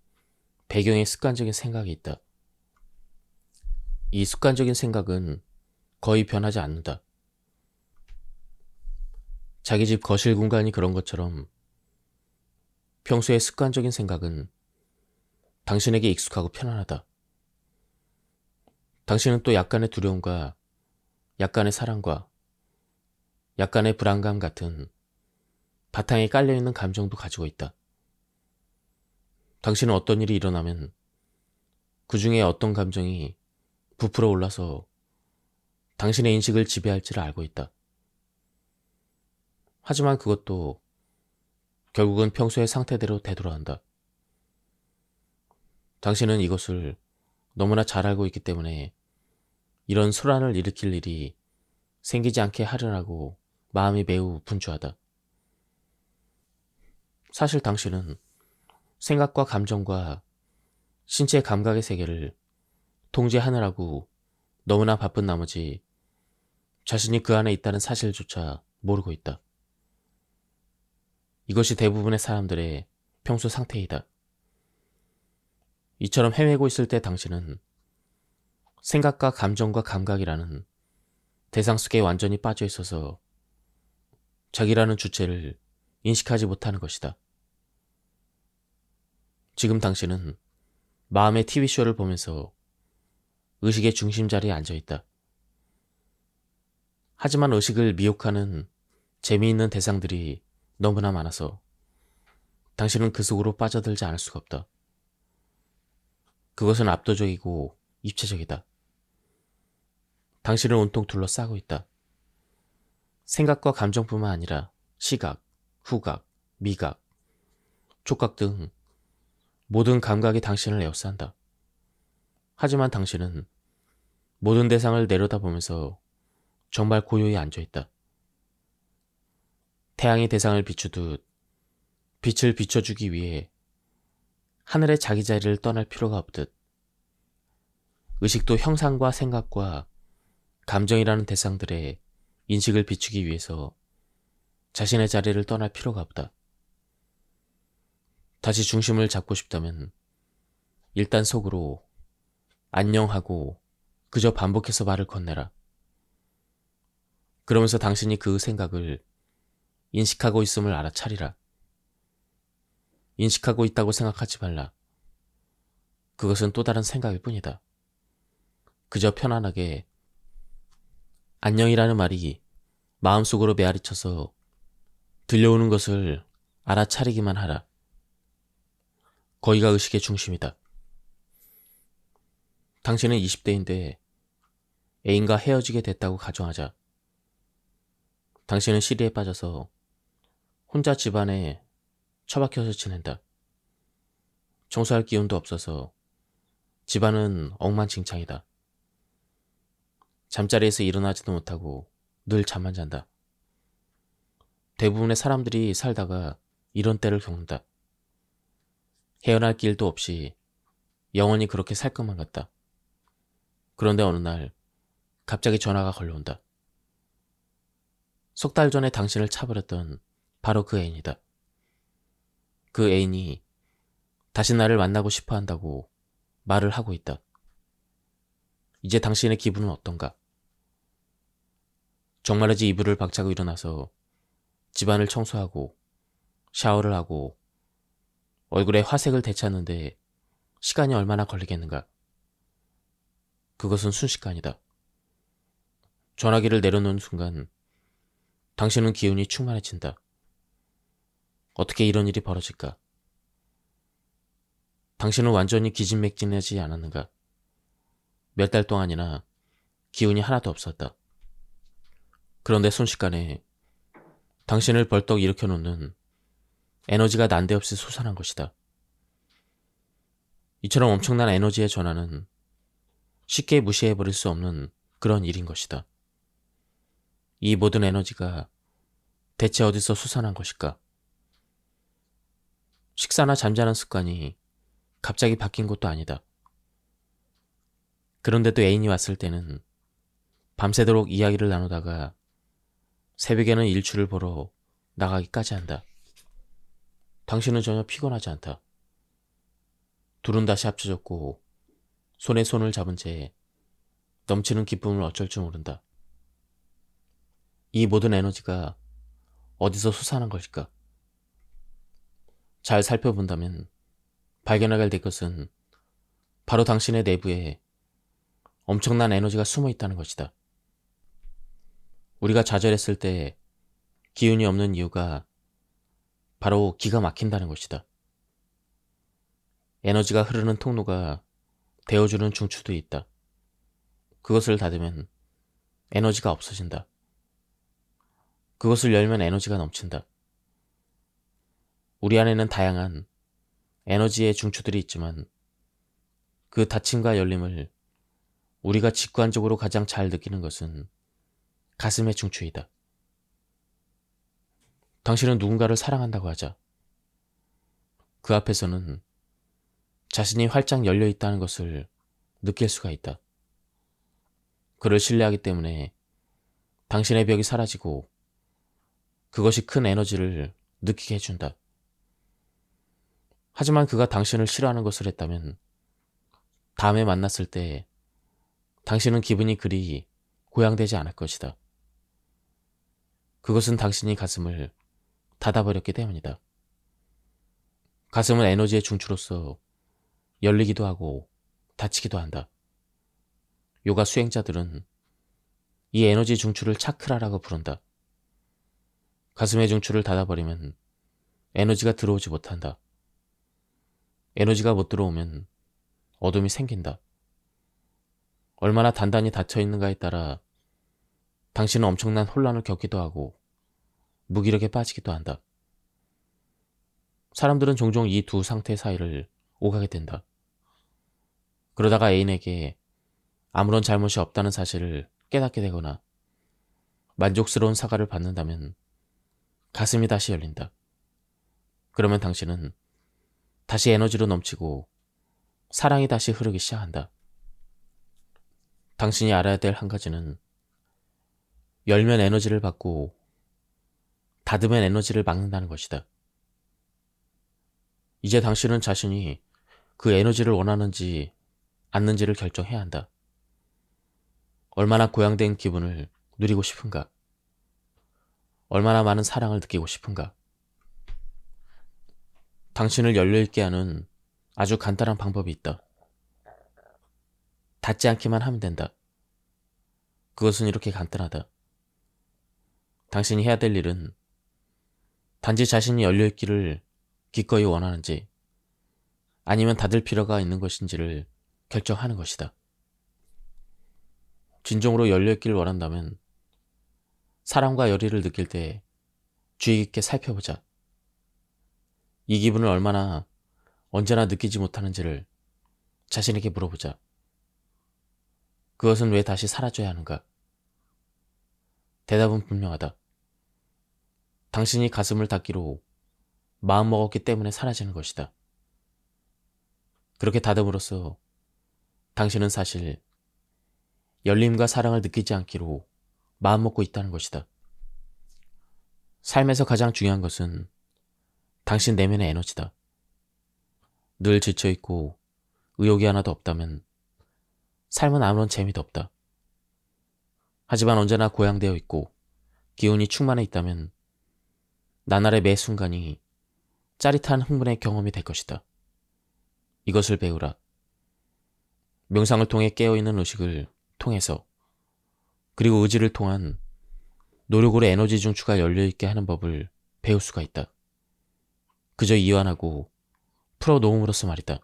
배경의 습관적인 생각이 있다. 이 습관적인 생각은 거의 변하지 않는다. 자기 집 거실 공간이 그런 것처럼 평소의 습관적인 생각은 당신에게 익숙하고 편안하다. 당신은 또 약간의 두려움과 약간의 사랑과 약간의 불안감 같은 바탕에 깔려있는 감정도 가지고 있다. 당신은 어떤 일이 일어나면 그 중에 어떤 감정이 부풀어 올라서 당신의 인식을 지배할지를 알고 있다. 하지만 그것도 결국은 평소의 상태대로 되돌아간다. 당신은 이것을 너무나 잘 알고 있기 때문에 이런 소란을 일으킬 일이 생기지 않게 하려고 마음이 매우 분주하다. 사실 당신은 생각과 감정과 신체 감각의 세계를 통제하느라고 너무나 바쁜 나머지 자신이 그 안에 있다는 사실조차 모르고 있다. 이것이 대부분의 사람들의 평소 상태이다. 이처럼 헤매고 있을 때 당신은 생각과 감정과 감각이라는 대상 속에 완전히 빠져 있어서 자기라는 주체를 인식하지 못하는 것이다. 지금 당신은 마음의 TV쇼를 보면서 의식의 중심 자리에 앉아 있다. 하지만 의식을 미혹하는 재미있는 대상들이 너무나 많아서 당신은 그 속으로 빠져들지 않을 수가 없다. 그것은 압도적이고 입체적이다. 당신을 온통 둘러싸고 있다. 생각과 감정뿐만 아니라 시각, 후각, 미각, 촉각 등 모든 감각이 당신을 에워싼다. 하지만 당신은 모든 대상을 내려다보면서 정말 고요히 앉아있다. 태양이 대상을 비추듯 빛을 비춰주기 위해 하늘의 자기 자리를 떠날 필요가 없듯 의식도 형상과 생각과 감정이라는 대상들의 인식을 비추기 위해서 자신의 자리를 떠날 필요가 없다. 다시 중심을 잡고 싶다면 일단 속으로 안녕하고 그저 반복해서 말을 건네라. 그러면서 당신이 그 생각을 인식하고 있음을 알아차리라. 인식하고 있다고 생각하지 말라. 그것은 또 다른 생각일 뿐이다. 그저 편안하게 안녕이라는 말이 마음속으로 메아리쳐서 들려오는 것을 알아차리기만 하라. 거기가 의식의 중심이다. 당신은 20대인데 애인과 헤어지게 됐다고 가정하자. 당신은 시리에 빠져서 혼자 집안에 처박혀서 지낸다. 청소할 기운도 없어서 집안은 엉망진창이다. 잠자리에서 일어나지도 못하고 늘 잠만 잔다. 대부분의 사람들이 살다가 이런 때를 겪는다. 헤어날 길도 없이 영원히 그렇게 살 것만 같다. 그런데 어느 날 갑자기 전화가 걸려온다. 석 달 전에 당신을 차버렸던 바로 그 애인이다. 그 애인이 다시 나를 만나고 싶어 한다고 말을 하고 있다. 이제 당신의 기분은 어떤가? 정말이지 이불을 박차고 일어나서 집안을 청소하고 샤워를 하고 얼굴에 화색을 되찾는데 시간이 얼마나 걸리겠는가? 그것은 순식간이다. 전화기를 내려놓는 순간 당신은 기운이 충만해진다. 어떻게 이런 일이 벌어질까? 당신은 완전히 기진맥진하지 않았는가? 몇 달 동안이나 기운이 하나도 없었다. 그런데 순식간에 당신을 벌떡 일으켜놓는 에너지가 난데없이 솟아난 것이다. 이처럼 엄청난 에너지의 전환은 쉽게 무시해버릴 수 없는 그런 일인 것이다. 이 모든 에너지가 대체 어디서 솟아난 것일까? 식사나 잠자는 습관이 갑자기 바뀐 것도 아니다. 그런데도 애인이 왔을 때는 밤새도록 이야기를 나누다가 새벽에는 일출을 보러 나가기까지 한다. 당신은 전혀 피곤하지 않다. 둘은 다시 합쳐졌고 손에 손을 잡은 채 넘치는 기쁨을 어쩔 줄 모른다. 이 모든 에너지가 어디서 솟아난 것일까? 잘 살펴본다면 발견하게 될 것은 바로 당신의 내부에 엄청난 에너지가 숨어 있다는 것이다. 우리가 좌절했을 때 기운이 없는 이유가 바로 기가 막힌다는 것이다. 에너지가 흐르는 통로가 되어주는 중추도 있다. 그것을 닫으면 에너지가 없어진다. 그것을 열면 에너지가 넘친다. 우리 안에는 다양한 에너지의 중추들이 있지만 그 닫힘과 열림을 우리가 직관적으로 가장 잘 느끼는 것은 가슴의 중추이다. 당신은 누군가를 사랑한다고 하자. 그 앞에서는 자신이 활짝 열려 있다는 것을 느낄 수가 있다. 그를 신뢰하기 때문에 당신의 벽이 사라지고 그것이 큰 에너지를 느끼게 해준다. 하지만 그가 당신을 싫어하는 것을 했다면 다음에 만났을 때 당신은 기분이 그리 고양되지 않을 것이다. 그것은 당신이 가슴을 닫아버렸기 때문이다. 가슴은 에너지의 중추로서 열리기도 하고 닫히기도 한다. 요가 수행자들은 이 에너지 중추를 차크라라고 부른다. 가슴의 중추를 닫아버리면 에너지가 들어오지 못한다. 에너지가 못 들어오면 어둠이 생긴다. 얼마나 단단히 닫혀 있는가에 따라 당신은 엄청난 혼란을 겪기도 하고 무기력에 빠지기도 한다. 사람들은 종종 이 두 상태 사이를 오가게 된다. 그러다가 애인에게 아무런 잘못이 없다는 사실을 깨닫게 되거나 만족스러운 사과를 받는다면 가슴이 다시 열린다. 그러면 당신은 다시 에너지로 넘치고 사랑이 다시 흐르기 시작한다. 당신이 알아야 될 한 가지는 열면 에너지를 받고 닫으면 에너지를 막는다는 것이다. 이제 당신은 자신이 그 에너지를 원하는지 않는지를 결정해야 한다. 얼마나 고양된 기분을 누리고 싶은가? 얼마나 많은 사랑을 느끼고 싶은가? 당신을 열려있게 하는 아주 간단한 방법이 있다. 닿지 않기만 하면 된다. 그것은 이렇게 간단하다. 당신이 해야 될 일은 단지 자신이 열려있기를 기꺼이 원하는지 아니면 닫을 필요가 있는 것인지를 결정하는 것이다. 진정으로 열려있기를 원한다면 사랑과 열의를 느낄 때 주의 깊게 살펴보자. 이 기분을 얼마나 언제나 느끼지 못하는지를 자신에게 물어보자. 그것은 왜 다시 사라져야 하는가? 대답은 분명하다. 당신이 가슴을 닫기로 마음먹었기 때문에 사라지는 것이다. 그렇게 닫음으로써 당신은 사실 열림과 사랑을 느끼지 않기로 마음먹고 있다는 것이다. 삶에서 가장 중요한 것은 당신 내면의 에너지다. 늘 지쳐있고 의욕이 하나도 없다면 삶은 아무런 재미도 없다. 하지만 언제나 고양되어 있고 기운이 충만해 있다면 나날의 매 순간이 짜릿한 흥분의 경험이 될 것이다. 이것을 배우라. 명상을 통해 깨어있는 의식을 통해서 그리고 의지를 통한 노력으로 에너지 중추가 열려있게 하는 법을 배울 수가 있다. 그저 이완하고 풀어놓음으로써 말이다.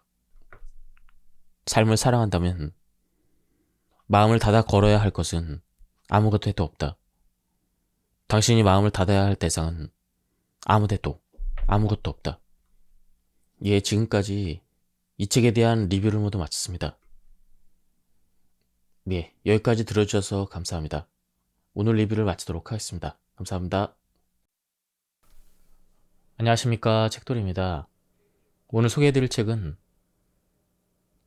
삶을 사랑한다면 마음을 닫아 걸어야 할 것은 아무것도 없다. 당신이 마음을 닫아야 할 대상은 아무데도 아무것도 없다. 예, 지금까지 이 책에 대한 리뷰를 모두 마쳤습니다. 네, 여기까지 들어주셔서 감사합니다. 오늘 리뷰를 마치도록 하겠습니다. 감사합니다. 안녕하십니까, 책돌이입니다. 오늘 소개해드릴 책은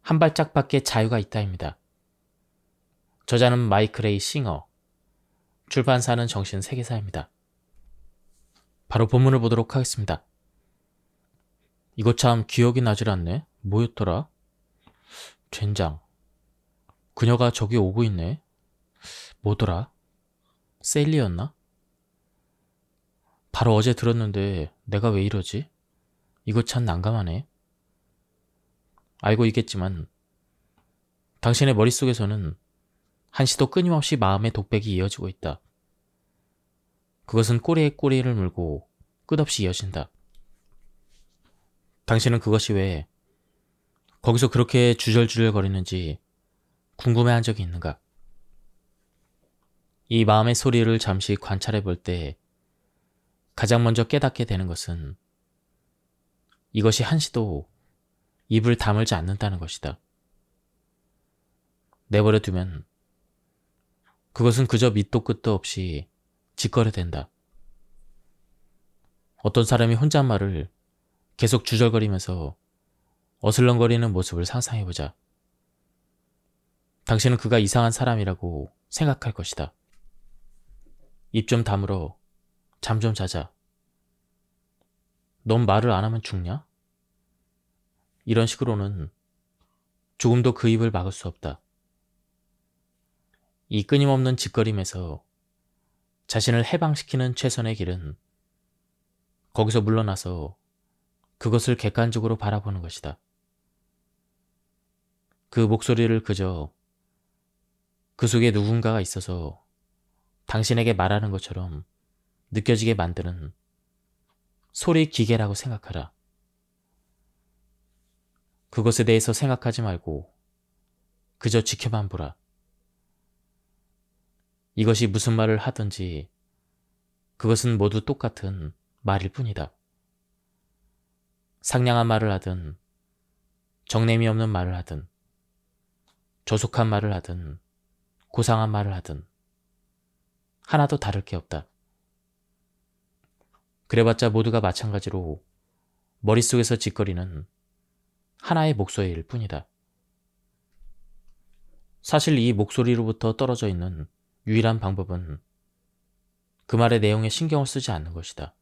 한 발짝밖에 자유가 있다입니다. 저자는 마이클 A. 싱어, 출판사는 정신세계사입니다. 바로 본문을 보도록 하겠습니다. 이거 참 기억이 나질 않네. 뭐였더라? 젠장. 그녀가 저기 오고 있네. 뭐더라? 셀리였나? 바로 어제 들었는데 내가 왜 이러지? 이거 참 난감하네. 알고 있겠지만 당신의 머릿속에서는 한시도 끊임없이 마음의 독백이 이어지고 있다. 그것은 꼬리에 꼬리를 물고 끝없이 이어진다. 당신은 그것이 왜 거기서 그렇게 주절주절 거리는지 궁금해한 적이 있는가? 이 마음의 소리를 잠시 관찰해 볼 때 가장 먼저 깨닫게 되는 것은 이것이 한시도 입을 다물지 않는다는 것이다. 내버려 두면 그것은 그저 밑도 끝도 없이 짓거려댄다. 어떤 사람이 혼잣말을 계속 주절거리면서 어슬렁거리는 모습을 상상해보자. 당신은 그가 이상한 사람이라고 생각할 것이다. 입 좀 다물어. 잠 좀 자자. 넌 말을 안 하면 죽냐? 이런 식으로는 조금도 그 입을 막을 수 없다. 이 끊임없는 짓거림에서 자신을 해방시키는 최선의 길은 거기서 물러나서 그것을 객관적으로 바라보는 것이다. 그 목소리를 그저 그 속에 누군가가 있어서 당신에게 말하는 것처럼 느껴지게 만드는 소리 기계라고 생각하라. 그것에 대해서 생각하지 말고 그저 지켜만 보라. 이것이 무슨 말을 하든지 그것은 모두 똑같은 말일 뿐이다. 상냥한 말을 하든 정냄이 없는 말을 하든 조속한 말을 하든 고상한 말을 하든 하나도 다를 게 없다. 그래봤자 모두가 마찬가지로 머릿속에서 짓거리는 하나의 목소리일 뿐이다. 사실 이 목소리로부터 떨어져 있는 유일한 방법은 그 말의 내용에 신경을 쓰지 않는 것이다.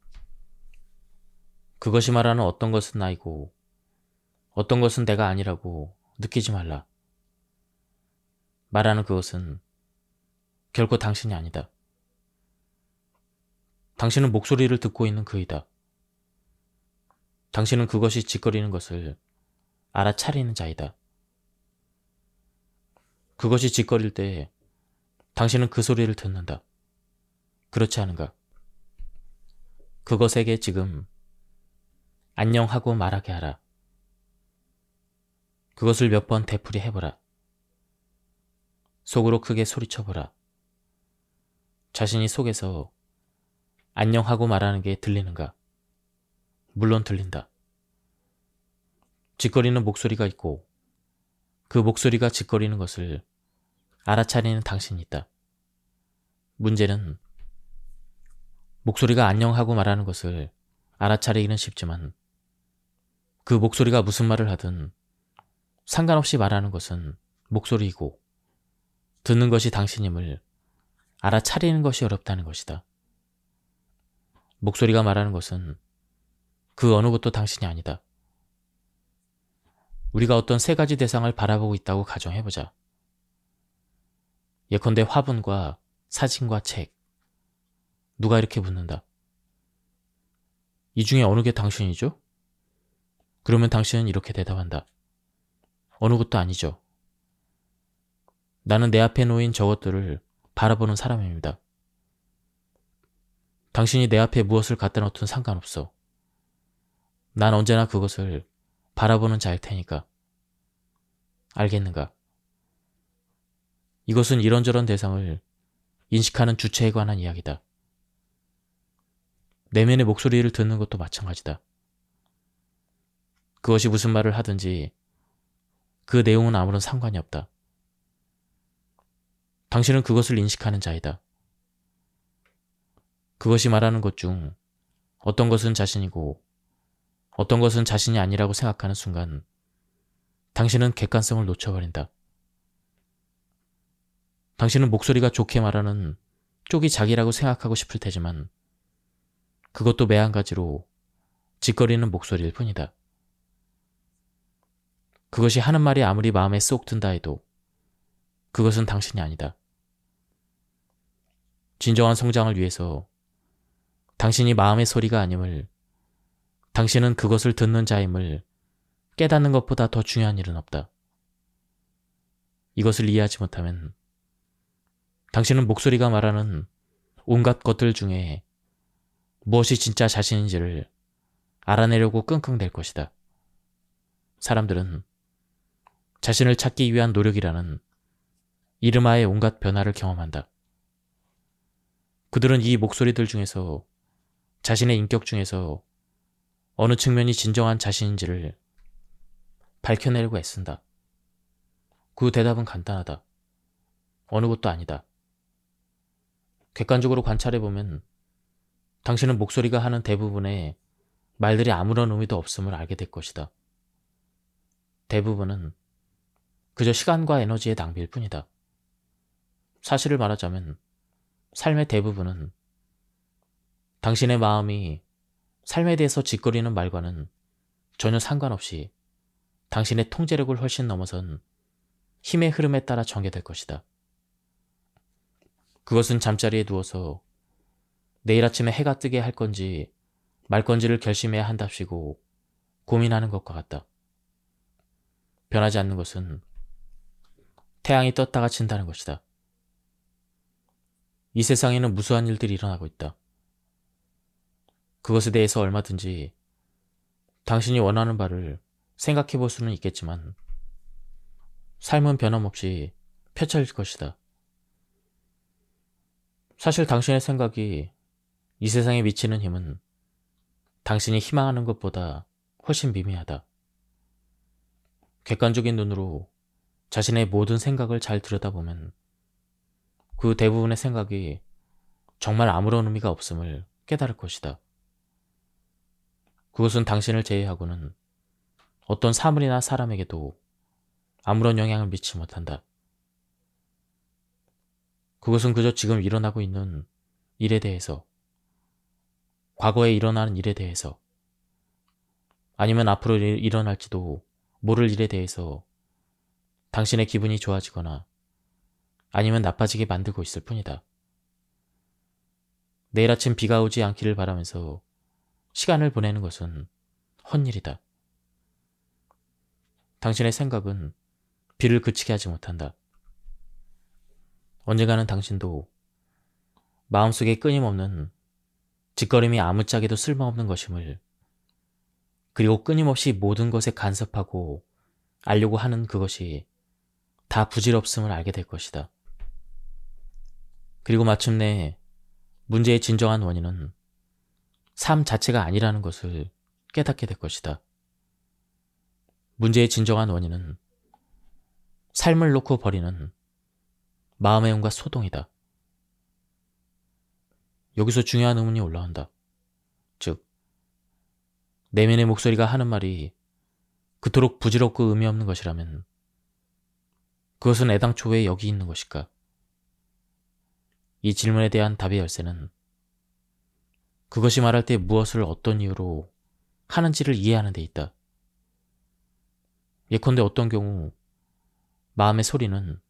그것이 말하는 어떤 것은 나이고 어떤 것은 내가 아니라고 느끼지 말라. 말하는 그것은 결코 당신이 아니다. 당신은 목소리를 듣고 있는 그이다. 당신은 그것이 짓거리는 것을 알아차리는 자이다. 그것이 짓거릴 때 당신은 그 소리를 듣는다. 그렇지 않은가? 그것에게 지금 안녕하고 말하게 하라. 그것을 몇 번 되풀이 해보라. 속으로 크게 소리쳐보라. 자신이 속에서 안녕하고 말하는 게 들리는가? 물론 들린다. 짓거리는 목소리가 있고 그 목소리가 짓거리는 것을 알아차리는 당신이 있다. 문제는 목소리가 안녕하고 말하는 것을 알아차리기는 쉽지만 그 목소리가 무슨 말을 하든 상관없이 말하는 것은 목소리이고 듣는 것이 당신임을 알아차리는 것이 어렵다는 것이다. 목소리가 말하는 것은 그 어느 것도 당신이 아니다. 우리가 어떤 세 가지 대상을 바라보고 있다고 가정해보자. 예컨대 화분과 사진과 책. 누가 이렇게 묻는다. 이 중에 어느 게 당신이죠? 그러면 당신은 이렇게 대답한다. 어느 것도 아니죠. 나는 내 앞에 놓인 저것들을 바라보는 사람입니다. 당신이 내 앞에 무엇을 갖다 놓든 상관없어. 난 언제나 그것을 바라보는 자일 테니까. 알겠는가? 이것은 이런저런 대상을 인식하는 주체에 관한 이야기다. 내면의 목소리를 듣는 것도 마찬가지다. 그것이 무슨 말을 하든지 그 내용은 아무런 상관이 없다. 당신은 그것을 인식하는 자이다. 그것이 말하는 것 중 어떤 것은 자신이고 어떤 것은 자신이 아니라고 생각하는 순간 당신은 객관성을 놓쳐버린다. 당신은 목소리가 좋게 말하는 쪽이 자기라고 생각하고 싶을 테지만 그것도 매한가지로 짓거리는 목소리일 뿐이다. 그것이 하는 말이 아무리 마음에 쏙 든다 해도 그것은 당신이 아니다. 진정한 성장을 위해서 당신이 마음의 소리가 아님을, 당신은 그것을 듣는 자임을 깨닫는 것보다 더 중요한 일은 없다. 이것을 이해하지 못하면 당신은 목소리가 말하는 온갖 것들 중에 무엇이 진짜 자신인지를 알아내려고 끙끙댈 것이다. 사람들은 자신을 찾기 위한 노력이라는 이름하에 온갖 변화를 경험한다. 그들은 이 목소리들 중에서 자신의 인격 중에서 어느 측면이 진정한 자신인지를 밝혀내려고 애쓴다. 그 대답은 간단하다. 어느 것도 아니다. 객관적으로 관찰해보면 당신은 목소리가 하는 대부분의 말들이 아무런 의미도 없음을 알게 될 것이다. 대부분은 그저 시간과 에너지의 낭비일 뿐이다. 사실을 말하자면 삶의 대부분은 당신의 마음이 삶에 대해서 짓거리는 말과는 전혀 상관없이 당신의 통제력을 훨씬 넘어선 힘의 흐름에 따라 전개될 것이다. 그것은 잠자리에 누워서 내일 아침에 해가 뜨게 할 건지 말 건지를 결심해야 한답시고 고민하는 것과 같다. 변하지 않는 것은 태양이 떴다가 진다는 것이다. 이 세상에는 무수한 일들이 일어나고 있다. 그것에 대해서 얼마든지 당신이 원하는 바를 생각해 볼 수는 있겠지만 삶은 변함없이 펼쳐질 것이다. 사실 당신의 생각이 이 세상에 미치는 힘은 당신이 희망하는 것보다 훨씬 미미하다. 객관적인 눈으로 자신의 모든 생각을 잘 들여다보면 그 대부분의 생각이 정말 아무런 의미가 없음을 깨달을 것이다. 그것은 당신을 제외하고는 어떤 사물이나 사람에게도 아무런 영향을 미치지 못한다. 그것은 그저 지금 일어나고 있는 일에 대해서, 과거에 일어나는 일에 대해서, 아니면 앞으로 일어날지도 모를 일에 대해서 당신의 기분이 좋아지거나 아니면 나빠지게 만들고 있을 뿐이다. 내일 아침 비가 오지 않기를 바라면서 시간을 보내는 것은 헛일이다. 당신의 생각은 비를 그치게 하지 못한다. 언젠가는 당신도 마음속에 끊임없는 짓거림이 아무짝에도 쓸모없는 것임을, 그리고 끊임없이 모든 것에 간섭하고 알려고 하는 그것이 다 부질없음을 알게 될 것이다. 그리고 마침내 문제의 진정한 원인은 삶 자체가 아니라는 것을 깨닫게 될 것이다. 문제의 진정한 원인은 삶을 놓고 버리는 마음의 온갖 소동이다. 여기서 중요한 의문이 올라온다. 즉, 내면의 목소리가 하는 말이 그토록 부질없고 의미 없는 것이라면 그것은 애당초 왜 여기 있는 것일까? 이 질문에 대한 답의 열쇠는 그것이 말할 때 무엇을 어떤 이유로 하는지를 이해하는 데 있다. 예컨대 어떤 경우 마음의 소리는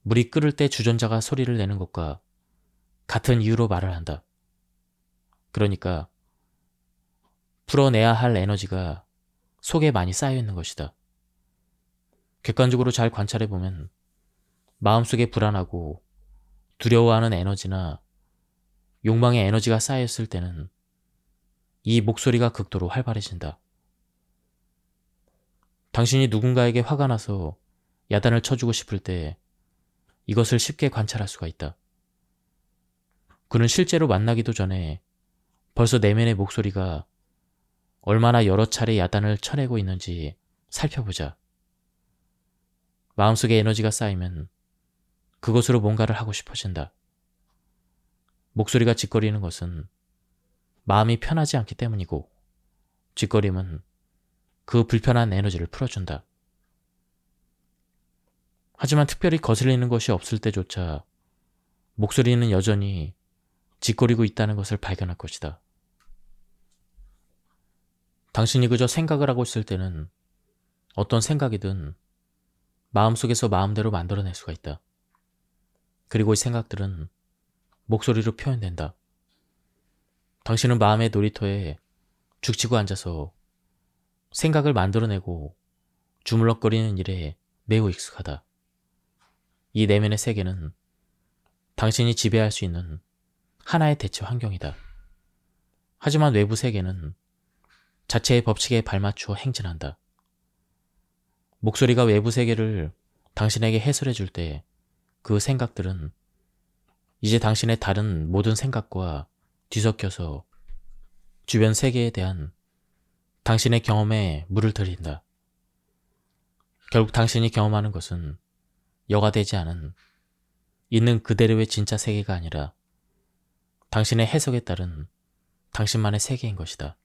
물이 끓을 때 주전자가 소리를 내는 것과 같은 이유로 말을 한다. 그러니까 풀어내야 할 에너지가 속에 많이 쌓여 있는 것이다. 객관적으로 잘 관찰해보면 마음속에 불안하고 두려워하는 에너지나 욕망의 에너지가 쌓였을 때는 이 목소리가 극도로 활발해진다. 당신이 누군가에게 화가 나서 야단을 쳐주고 싶을 때 이것을 쉽게 관찰할 수가 있다. 그는 실제로 만나기도 전에 벌써 내면의 목소리가 얼마나 여러 차례 야단을 쳐내고 있는지 살펴보자. 마음속에 에너지가 쌓이면 그것으로 뭔가를 하고 싶어진다. 목소리가 짓거리는 것은 마음이 편하지 않기 때문이고, 짓거림은 그 불편한 에너지를 풀어준다. 하지만 특별히 거슬리는 것이 없을 때조차 목소리는 여전히 짓거리고 있다는 것을 발견할 것이다. 당신이 그저 생각을 하고 있을 때는 어떤 생각이든 마음속에서 마음대로 만들어낼 수가 있다. 그리고 이 생각들은 목소리로 표현된다. 당신은 마음의 놀이터에 죽치고 앉아서 생각을 만들어내고 주물럭거리는 일에 매우 익숙하다. 이 내면의 세계는 당신이 지배할 수 있는 하나의 대체 환경이다. 하지만 외부 세계는 자체의 법칙에 발맞추어 행진한다. 목소리가 외부 세계를 당신에게 해설해 줄 때 그 생각들은 이제 당신의 다른 모든 생각과 뒤섞여서 주변 세계에 대한 당신의 경험에 물을 들인다. 결국 당신이 경험하는 것은 여과되지 않은 있는 그대로의 진짜 세계가 아니라 당신의 해석에 따른 당신만의 세계인 것이다.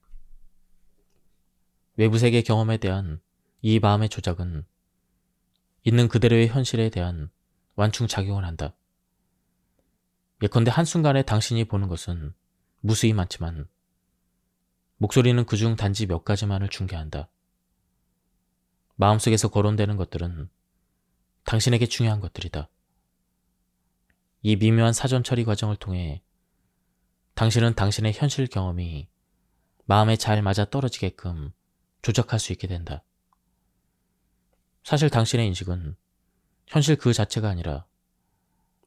외부 세계 경험에 대한 이 마음의 조작은 있는 그대로의 현실에 대한 완충작용을 한다. 예컨대 한순간에 당신이 보는 것은 무수히 많지만 목소리는 그중 단지 몇 가지만을 중개한다. 마음속에서 거론되는 것들은 당신에게 중요한 것들이다. 이 미묘한 사전 처리 과정을 통해 당신은 당신의 현실 경험이 마음에 잘 맞아 떨어지게끔 조작할 수 있게 된다. 사실 당신의 인식은 현실 그 자체가 아니라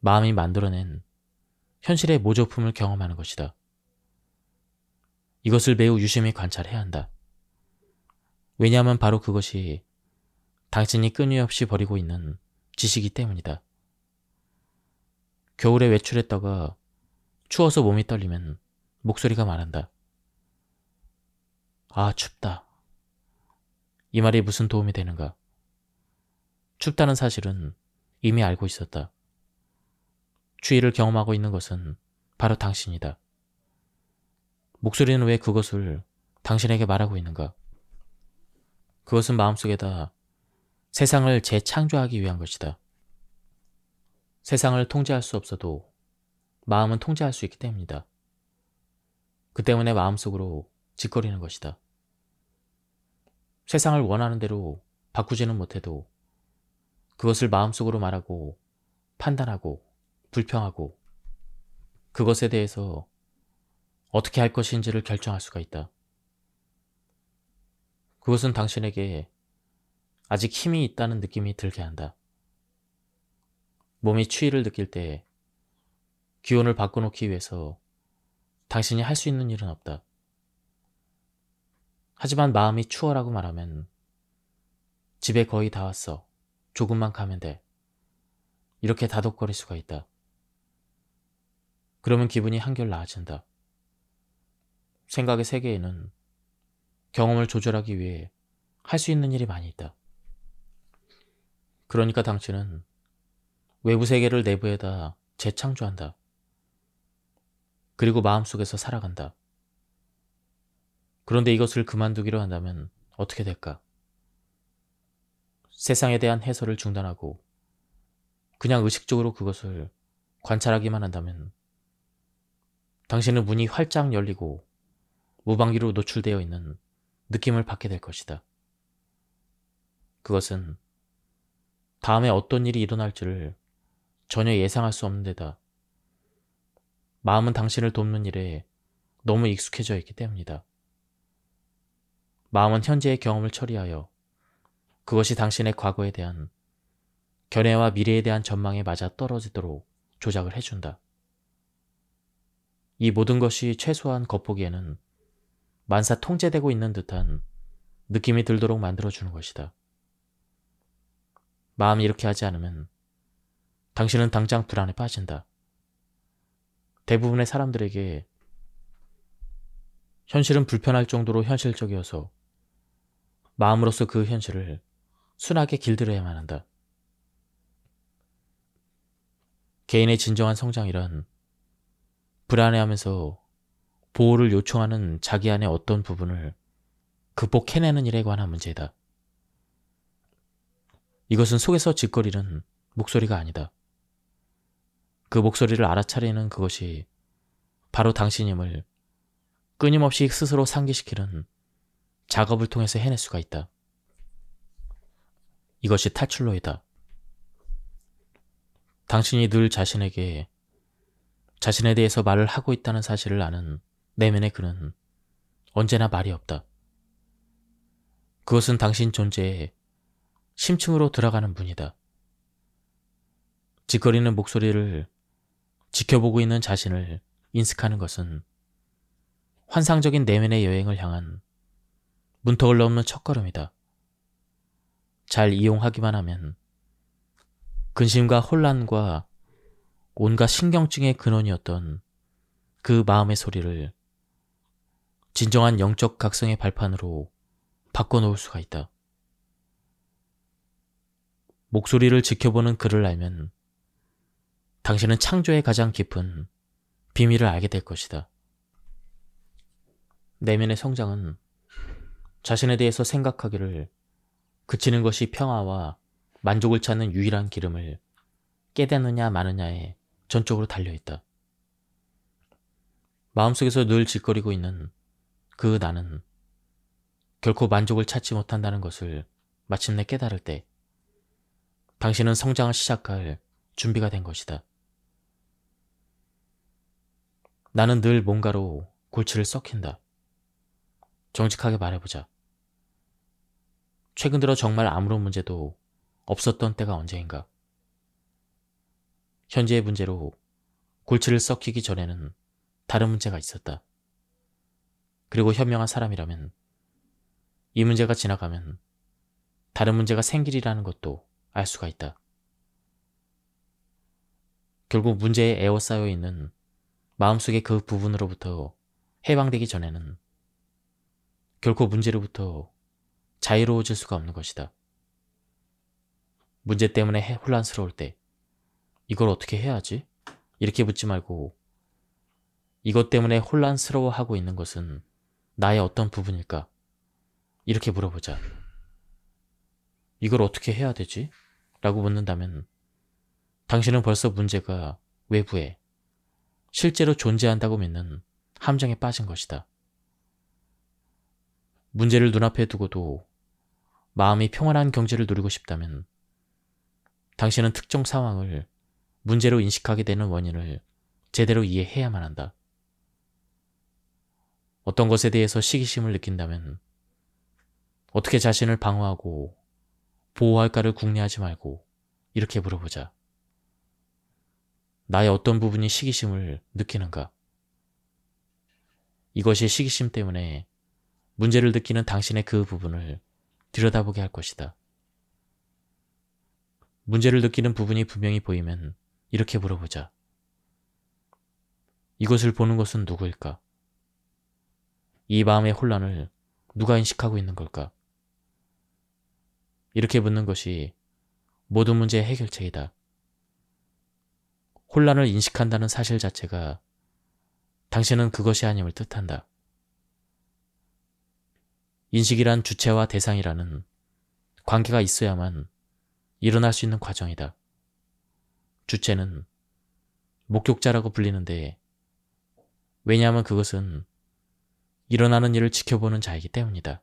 마음이 만들어낸 현실의 모조품을 경험하는 것이다. 이것을 매우 유심히 관찰해야 한다. 왜냐하면 바로 그것이 당신이 끊임없이 버리고 있는 지식이기 때문이다. 겨울에 외출했다가 추워서 몸이 떨리면 목소리가 말한다. 아, 춥다. 이 말이 무슨 도움이 되는가? 춥다는 사실은 이미 알고 있었다. 추위를 경험하고 있는 것은 바로 당신이다. 목소리는 왜 그것을 당신에게 말하고 있는가? 그것은 마음속에다 세상을 재창조하기 위한 것이다. 세상을 통제할 수 없어도 마음은 통제할 수 있기 때문이다. 그 때문에 마음속으로 짓거리는 것이다. 세상을 원하는 대로 바꾸지는 못해도 그것을 마음속으로 말하고 판단하고 불평하고 그것에 대해서 어떻게 할 것인지를 결정할 수가 있다. 그것은 당신에게 아직 힘이 있다는 느낌이 들게 한다. 몸이 추위를 느낄 때 기온을 바꿔놓기 위해서 당신이 할 수 있는 일은 없다. 하지만 마음이 추워라고 말하면 집에 거의 다 왔어. 조금만 가면 돼. 이렇게 다독거릴 수가 있다. 그러면 기분이 한결 나아진다. 생각의 세계에는 경험을 조절하기 위해 할 수 있는 일이 많이 있다. 그러니까 당신은 외부 세계를 내부에다 재창조한다. 그리고 마음속에서 살아간다. 그런데 이것을 그만두기로 한다면 어떻게 될까? 세상에 대한 해설을 중단하고 그냥 의식적으로 그것을 관찰하기만 한다면 당신은 문이 활짝 열리고 무방비로 노출되어 있는 느낌을 받게 될 것이다. 그것은 다음에 어떤 일이 일어날지를 전혀 예상할 수 없는 데다 마음은 당신을 돕는 일에 너무 익숙해져 있기 때문이다. 마음은 현재의 경험을 처리하여 그것이 당신의 과거에 대한 견해와 미래에 대한 전망에 맞아 떨어지도록 조작을 해준다. 이 모든 것이 최소한 겉보기에는 만사 통제되고 있는 듯한 느낌이 들도록 만들어주는 것이다. 마음이 이렇게 하지 않으면 당신은 당장 불안에 빠진다. 대부분의 사람들에게 현실은 불편할 정도로 현실적이어서 마음으로서 그 현실을 순하게 길들여야만 한다. 개인의 진정한 성장이란 불안해하면서 보호를 요청하는 자기 안의 어떤 부분을 극복해내는 일에 관한 문제다. 이것은 속에서 짓거리는 목소리가 아니다. 그 목소리를 알아차리는 그것이 바로 당신임을 끊임없이 스스로 상기시키는 작업을 통해서 해낼 수가 있다. 이것이 탈출로이다. 당신이 늘 자신에게 자신에 대해서 말을 하고 있다는 사실을 아는 내면의 그는 언제나 말이 없다. 그것은 당신 존재의 심층으로 들어가는 문이다. 짓거리는 목소리를 지켜보고 있는 자신을 인식하는 것은 환상적인 내면의 여행을 향한 문턱을 넘는 첫걸음이다. 잘 이용하기만 하면 근심과 혼란과 온갖 신경증의 근원이었던 그 마음의 소리를 진정한 영적 각성의 발판으로 바꿔놓을 수가 있다. 목소리를 지켜보는 그를 알면 당신은 창조의 가장 깊은 비밀을 알게 될 것이다. 내면의 성장은 자신에 대해서 생각하기를 그치는 것이 평화와 만족을 찾는 유일한 기름을 깨닫느냐 마느냐에 전적으로 달려있다. 마음속에서 늘 짓거리고 있는 그 나는 결코 만족을 찾지 못한다는 것을 마침내 깨달을 때 당신은 성장을 시작할 준비가 된 것이다. 나는 늘 뭔가로 골치를 썩힌다. 정직하게 말해보자. 최근 들어 정말 아무런 문제도 없었던 때가 언제인가? 현재의 문제로 골치를 썩히기 전에는 다른 문제가 있었다. 그리고 현명한 사람이라면 이 문제가 지나가면 다른 문제가 생기리라는 것도 알 수가 있다. 결국 문제에 에워싸여 있는 마음속의 그 부분으로부터 해방되기 전에는 결코 문제로부터 자유로워질 수가 없는 것이다. 문제 때문에 혼란스러울 때 이걸 어떻게 해야 하지? 이렇게 묻지 말고 이것 때문에 혼란스러워하고 있는 것은 나의 어떤 부분일까? 이렇게 물어보자. 이걸 어떻게 해야 되지? 라고 묻는다면 당신은 벌써 문제가 외부에 실제로 존재한다고 믿는 함정에 빠진 것이다. 문제를 눈앞에 두고도 마음이 평안한 경지를 누리고 싶다면 당신은 특정 상황을 문제로 인식하게 되는 원인을 제대로 이해해야만 한다. 어떤 것에 대해서 시기심을 느낀다면 어떻게 자신을 방어하고 보호할까를 궁리하지 말고 이렇게 물어보자. 나의 어떤 부분이 시기심을 느끼는가? 이것이 시기심 때문에 문제를 느끼는 당신의 그 부분을 들여다보게 할 것이다. 문제를 느끼는 부분이 분명히 보이면 이렇게 물어보자. 이것을 보는 것은 누구일까? 이 마음의 혼란을 누가 인식하고 있는 걸까? 이렇게 묻는 것이 모든 문제의 해결책이다. 혼란을 인식한다는 사실 자체가 당신은 그것이 아님을 뜻한다. 인식이란 주체와 대상이라는 관계가 있어야만 일어날 수 있는 과정이다. 주체는 목격자라고 불리는데 왜냐하면 그것은 일어나는 일을 지켜보는 자이기 때문이다.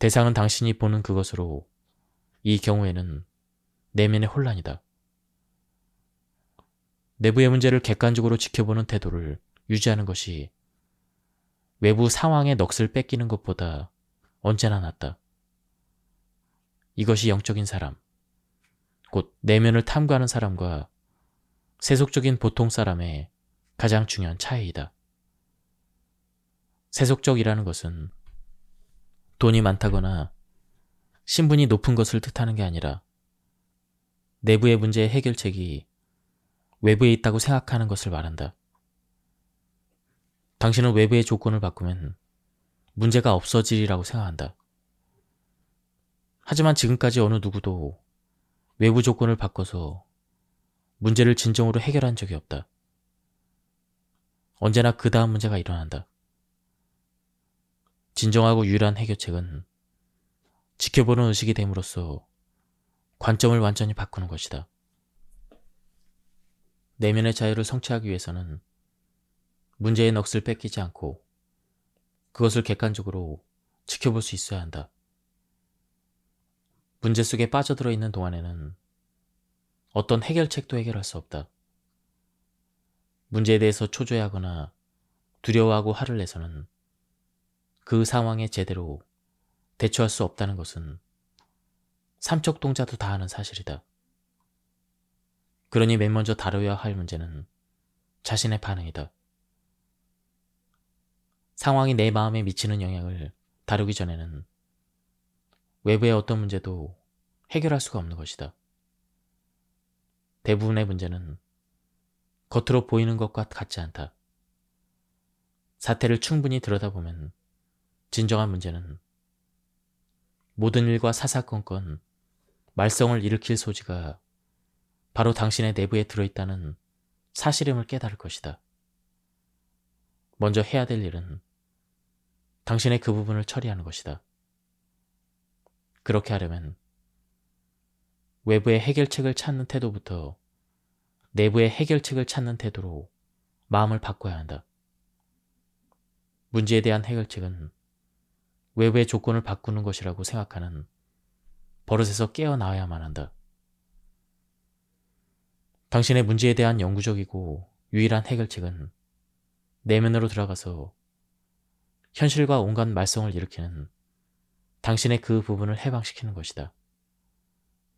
대상은 당신이 보는 그것으로 이 경우에는 내면의 혼란이다. 내부의 문제를 객관적으로 지켜보는 태도를 유지하는 것이 외부 상황의 넋을 뺏기는 것보다 언제나 낫다. 이것이 영적인 사람, 곧 내면을 탐구하는 사람과 세속적인 보통 사람의 가장 중요한 차이이다. 세속적이라는 것은 돈이 많다거나 신분이 높은 것을 뜻하는 게 아니라 내부의 문제의 해결책이 외부에 있다고 생각하는 것을 말한다. 당신은 외부의 조건을 바꾸면 문제가 없어지리라고 생각한다. 하지만 지금까지 어느 누구도 외부 조건을 바꿔서 문제를 진정으로 해결한 적이 없다. 언제나 그 다음 문제가 일어난다. 진정하고 유일한 해결책은 지켜보는 의식이 됨으로써 관점을 완전히 바꾸는 것이다. 내면의 자유를 성취하기 위해서는 문제의 넋을 뺏기지 않고 그것을 객관적으로 지켜볼 수 있어야 한다. 문제 속에 빠져들어 있는 동안에는 어떤 해결책도 해결할 수 없다. 문제에 대해서 초조해하거나 두려워하고 화를 내서는 그 상황에 제대로 대처할 수 없다는 것은 삼척동자도 다 아는 사실이다. 그러니 맨 먼저 다뤄야 할 문제는 자신의 반응이다. 상황이 내 마음에 미치는 영향을 다루기 전에는 외부의 어떤 문제도 해결할 수가 없는 것이다. 대부분의 문제는 겉으로 보이는 것과 같지 않다. 사태를 충분히 들여다보면 진정한 문제는 모든 일과 사사건건 말썽을 일으킬 소지가 바로 당신의 내부에 들어있다는 사실임을 깨달을 것이다. 먼저 해야 될 일은 당신의 그 부분을 처리하는 것이다. 그렇게 하려면 외부의 해결책을 찾는 태도부터 내부의 해결책을 찾는 태도로 마음을 바꿔야 한다. 문제에 대한 해결책은 외부의 조건을 바꾸는 것이라고 생각하는 버릇에서 깨어나야만 한다. 당신의 문제에 대한 영구적이고 유일한 해결책은 내면으로 들어가서 현실과 온갖 말썽을 일으키는 당신의 그 부분을 해방시키는 것이다.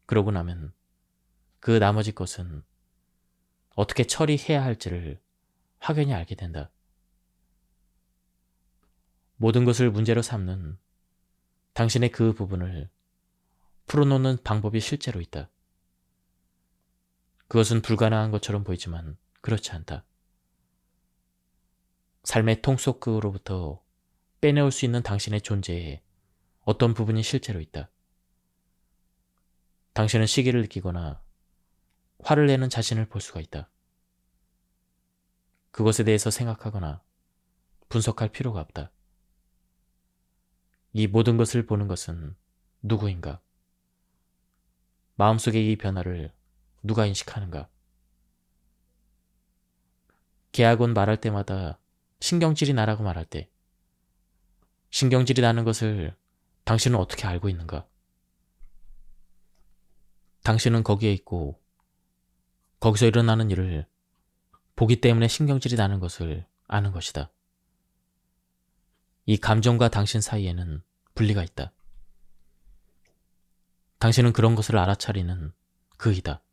그러고 나면 그 나머지 것은 어떻게 처리해야 할지를 확연히 알게 된다. 모든 것을 문제로 삼는 당신의 그 부분을 풀어놓는 방법이 실제로 있다. 그것은 불가능한 것처럼 보이지만 그렇지 않다. 삶의 통 속으로부터 빼내올 수 있는 당신의 존재에 어떤 부분이 실제로 있다. 당신은 시기를 느끼거나 화를 내는 자신을 볼 수가 있다. 그것에 대해서 생각하거나 분석할 필요가 없다. 이 모든 것을 보는 것은 누구인가? 마음속의 이 변화를 누가 인식하는가? 계약원 말할 때마다 신경질이 나라고 말할 때 신경질이 나는 것을 당신은 어떻게 알고 있는가? 당신은 거기에 있고 거기서 일어나는 일을 보기 때문에 신경질이 나는 것을 아는 것이다. 이 감정과 당신 사이에는 분리가 있다. 당신은 그런 것을 알아차리는 그이다.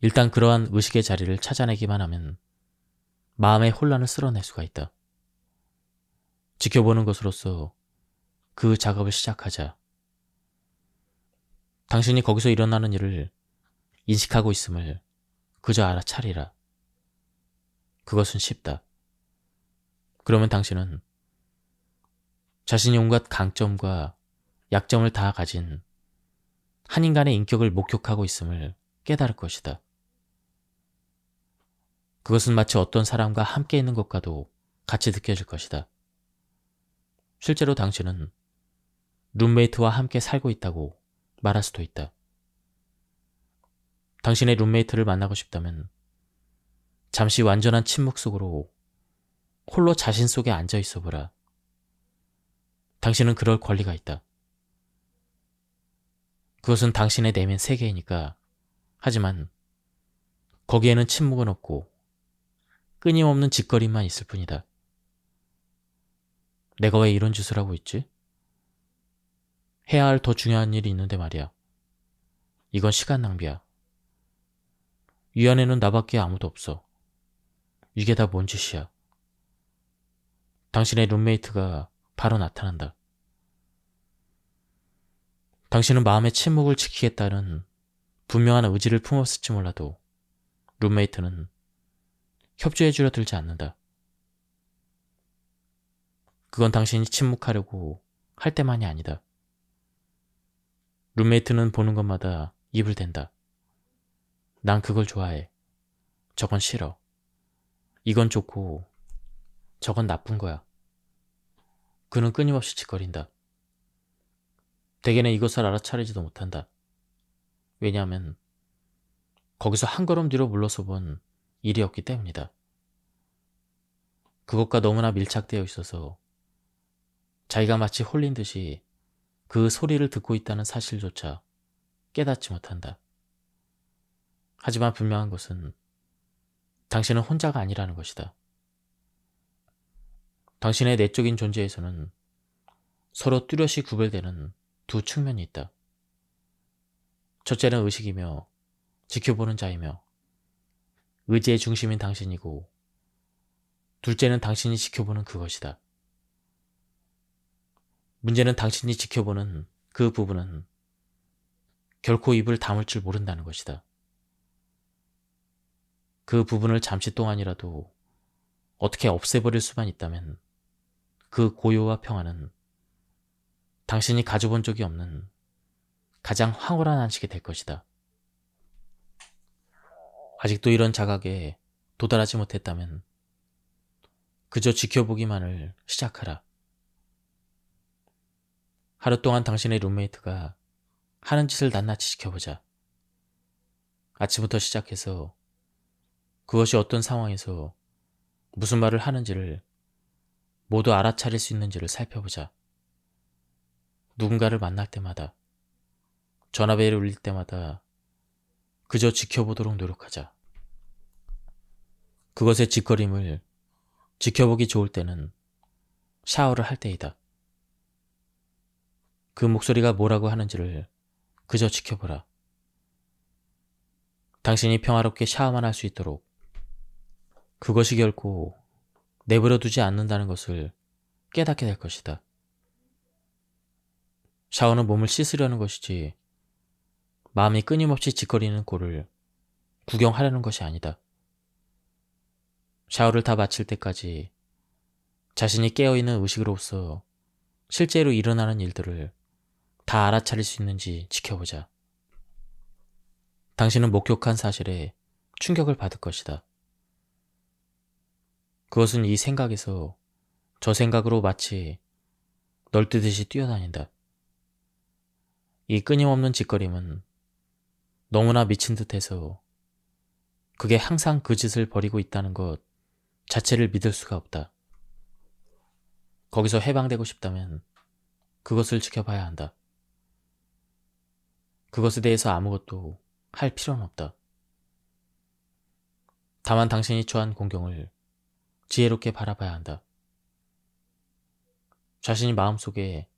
일단 그러한 의식의 자리를 찾아내기만 하면 마음의 혼란을 쓸어낼 수가 있다. 지켜보는 것으로서 그 작업을 시작하자. 당신이 거기서 일어나는 일을 인식하고 있음을 그저 알아차리라. 그것은 쉽다. 그러면 당신은 자신이 온갖 강점과 약점을 다 가진 한 인간의 인격을 목격하고 있음을 깨달을 것이다. 그것은 마치 어떤 사람과 함께 있는 것과도 같이 느껴질 것이다. 실제로 당신은 룸메이트와 함께 살고 있다고 말할 수도 있다. 당신의 룸메이트를 만나고 싶다면 잠시 완전한 침묵 속으로 홀로 자신 속에 앉아 있어 보라. 당신은 그럴 권리가 있다. 그것은 당신의 내면 세계이니까. 하지만 거기에는 침묵은 없고 끊임없는 짓거림만 있을 뿐이다. 내가 왜 이런 짓을 하고 있지? 해야 할 더 중요한 일이 있는데 말이야. 이건 시간 낭비야. 이 안에는 나밖에 아무도 없어. 이게 다 뭔 짓이야. 당신의 룸메이트가 바로 나타난다. 당신은 마음의 침묵을 지키겠다는 분명한 의지를 품었을지 몰라도 룸메이트는 협조해주려 들지 않는다. 그건 당신이 침묵하려고 할 때만이 아니다. 룸메이트는 보는 것마다 입을 댄다. 난 그걸 좋아해. 저건 싫어. 이건 좋고 저건 나쁜 거야. 그는 끊임없이 짓거린다. 대개는 이것을 알아차리지도 못한다. 왜냐하면 거기서 한 걸음 뒤로 물러서 본 일이 없기 때문이다. 그것과 너무나 밀착되어 있어서 자기가 마치 홀린 듯이 그 소리를 듣고 있다는 사실조차 깨닫지 못한다. 하지만 분명한 것은 당신은 혼자가 아니라는 것이다. 당신의 내적인 존재에서는 서로 뚜렷이 구별되는 두 측면이 있다. 첫째는 의식이며 지켜보는 자이며 의지의 중심인 당신이고, 둘째는 당신이 지켜보는 그것이다. 문제는 당신이 지켜보는 그 부분은 결코 입을 다물 줄 모른다는 것이다. 그 부분을 잠시 동안이라도 어떻게 없애버릴 수만 있다면 그 고요와 평화는 당신이 가져본 적이 없는 가장 황홀한 안식이 될 것이다. 아직도 이런 자각에 도달하지 못했다면 그저 지켜보기만을 시작하라. 하루 동안 당신의 룸메이트가 하는 짓을 낱낱이 지켜보자. 아침부터 시작해서 그것이 어떤 상황에서 무슨 말을 하는지를 모두 알아차릴 수 있는지를 살펴보자. 누군가를 만날 때마다, 전화벨이 울릴 때마다 그저 지켜보도록 노력하자. 그것의 짓거림을 지켜보기 좋을 때는 샤워를 할 때이다. 그 목소리가 뭐라고 하는지를 그저 지켜보라. 당신이 평화롭게 샤워만 할 수 있도록 그것이 결코 내버려 두지 않는다는 것을 깨닫게 될 것이다. 샤워는 몸을 씻으려는 것이지 마음이 끊임없이 짓거리는 꼴을 구경하려는 것이 아니다. 샤워를 다 마칠 때까지 자신이 깨어있는 의식으로서 실제로 일어나는 일들을 다 알아차릴 수 있는지 지켜보자. 당신은 목격한 사실에 충격을 받을 것이다. 그것은 이 생각에서 저 생각으로 마치 널뛰듯이 뛰어다닌다. 이 끊임없는 짓거림은 너무나 미친 듯해서 그게 항상 그 짓을 벌이고 있다는 것 자체를 믿을 수가 없다. 거기서 해방되고 싶다면 그것을 지켜봐야 한다. 그것에 대해서 아무것도 할 필요는 없다. 다만 당신이 처한 공경을 지혜롭게 바라봐야 한다. 자신이 마음속에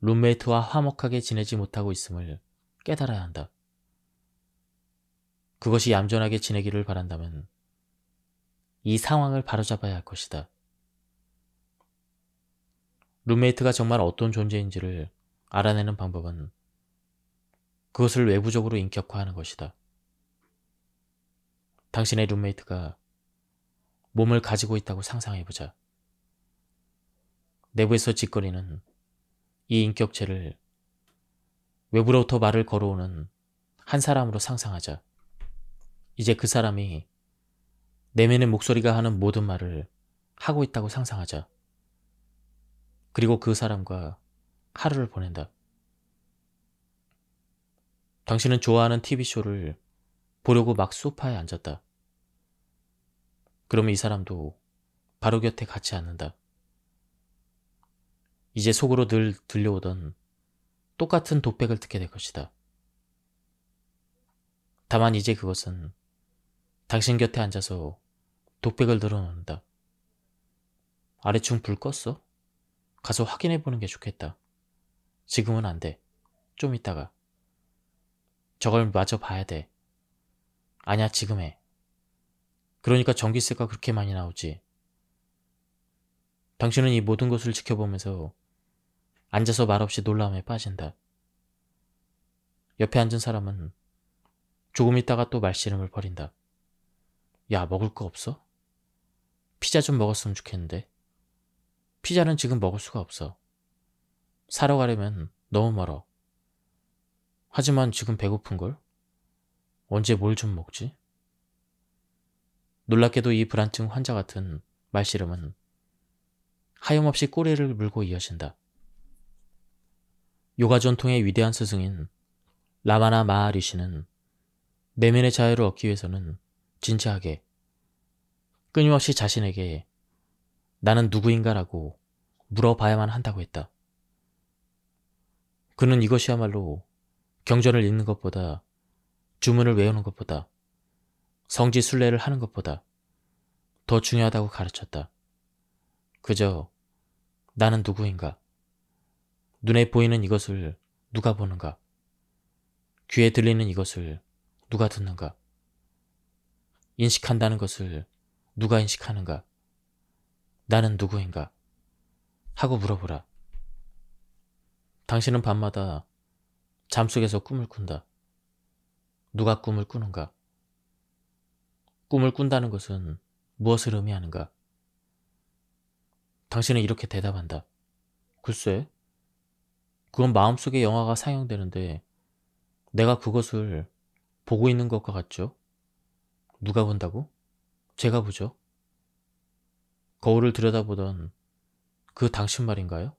룸메이트와 화목하게 지내지 못하고 있음을 깨달아야 한다. 그것이 얌전하게 지내기를 바란다면 이 상황을 바로잡아야 할 것이다. 룸메이트가 정말 어떤 존재인지를 알아내는 방법은 그것을 외부적으로 인격화하는 것이다. 당신의 룸메이트가 몸을 가지고 있다고 상상해보자. 내부에서 짓거리는 이 인격체를 외부로부터 말을 걸어오는 한 사람으로 상상하자. 이제 그 사람이 내면의 목소리가 하는 모든 말을 하고 있다고 상상하자. 그리고 그 사람과 하루를 보낸다. 당신은 좋아하는 TV쇼를 보려고 막 소파에 앉았다. 그러면 이 사람도 바로 곁에 같이 앉는다. 이제 속으로 늘 들려오던 똑같은 독백을 듣게 될 것이다. 다만 이제 그것은 당신 곁에 앉아서 독백을 늘어놓는다. 아래층 불 껐어? 가서 확인해보는 게 좋겠다. 지금은 안 돼. 좀 이따가. 저걸 마저 봐야 돼. 아니야, 지금 해. 그러니까 전기세가 그렇게 많이 나오지. 당신은 이 모든 것을 지켜보면서 앉아서 말없이 놀라움에 빠진다. 옆에 앉은 사람은 조금 있다가 또 말씨름을 벌인다. 야, 먹을 거 없어? 피자 좀 먹었으면 좋겠는데. 피자는 지금 먹을 수가 없어. 사러 가려면 너무 멀어. 하지만 지금 배고픈걸? 언제 뭘 좀 먹지? 놀랍게도 이 불안증 환자 같은 말씨름은 하염없이 꼬리를 물고 이어진다. 요가 전통의 위대한 스승인 라마나 마하리시는 내면의 자유를 얻기 위해서는 진지하게 끊임없이 자신에게 나는 누구인가라고 물어봐야만 한다고 했다. 그는 이것이야말로 경전을 읽는 것보다, 주문을 외우는 것보다, 성지순례를 하는 것보다 더 중요하다고 가르쳤다. 그저 나는 누구인가? 눈에 보이는 이것을 누가 보는가? 귀에 들리는 이것을 누가 듣는가? 인식한다는 것을 누가 인식하는가? 나는 누구인가? 하고 물어보라. 당신은 밤마다 잠속에서 꿈을 꾼다. 누가 꿈을 꾸는가? 꿈을 꾼다는 것은 무엇을 의미하는가? 당신은 이렇게 대답한다. 글쎄, 그건 마음속에 영화가 상영되는데 내가 그것을 보고 있는 것과 같죠? 누가 본다고? 제가 보죠. 거울을 들여다보던 그 당신 말인가요?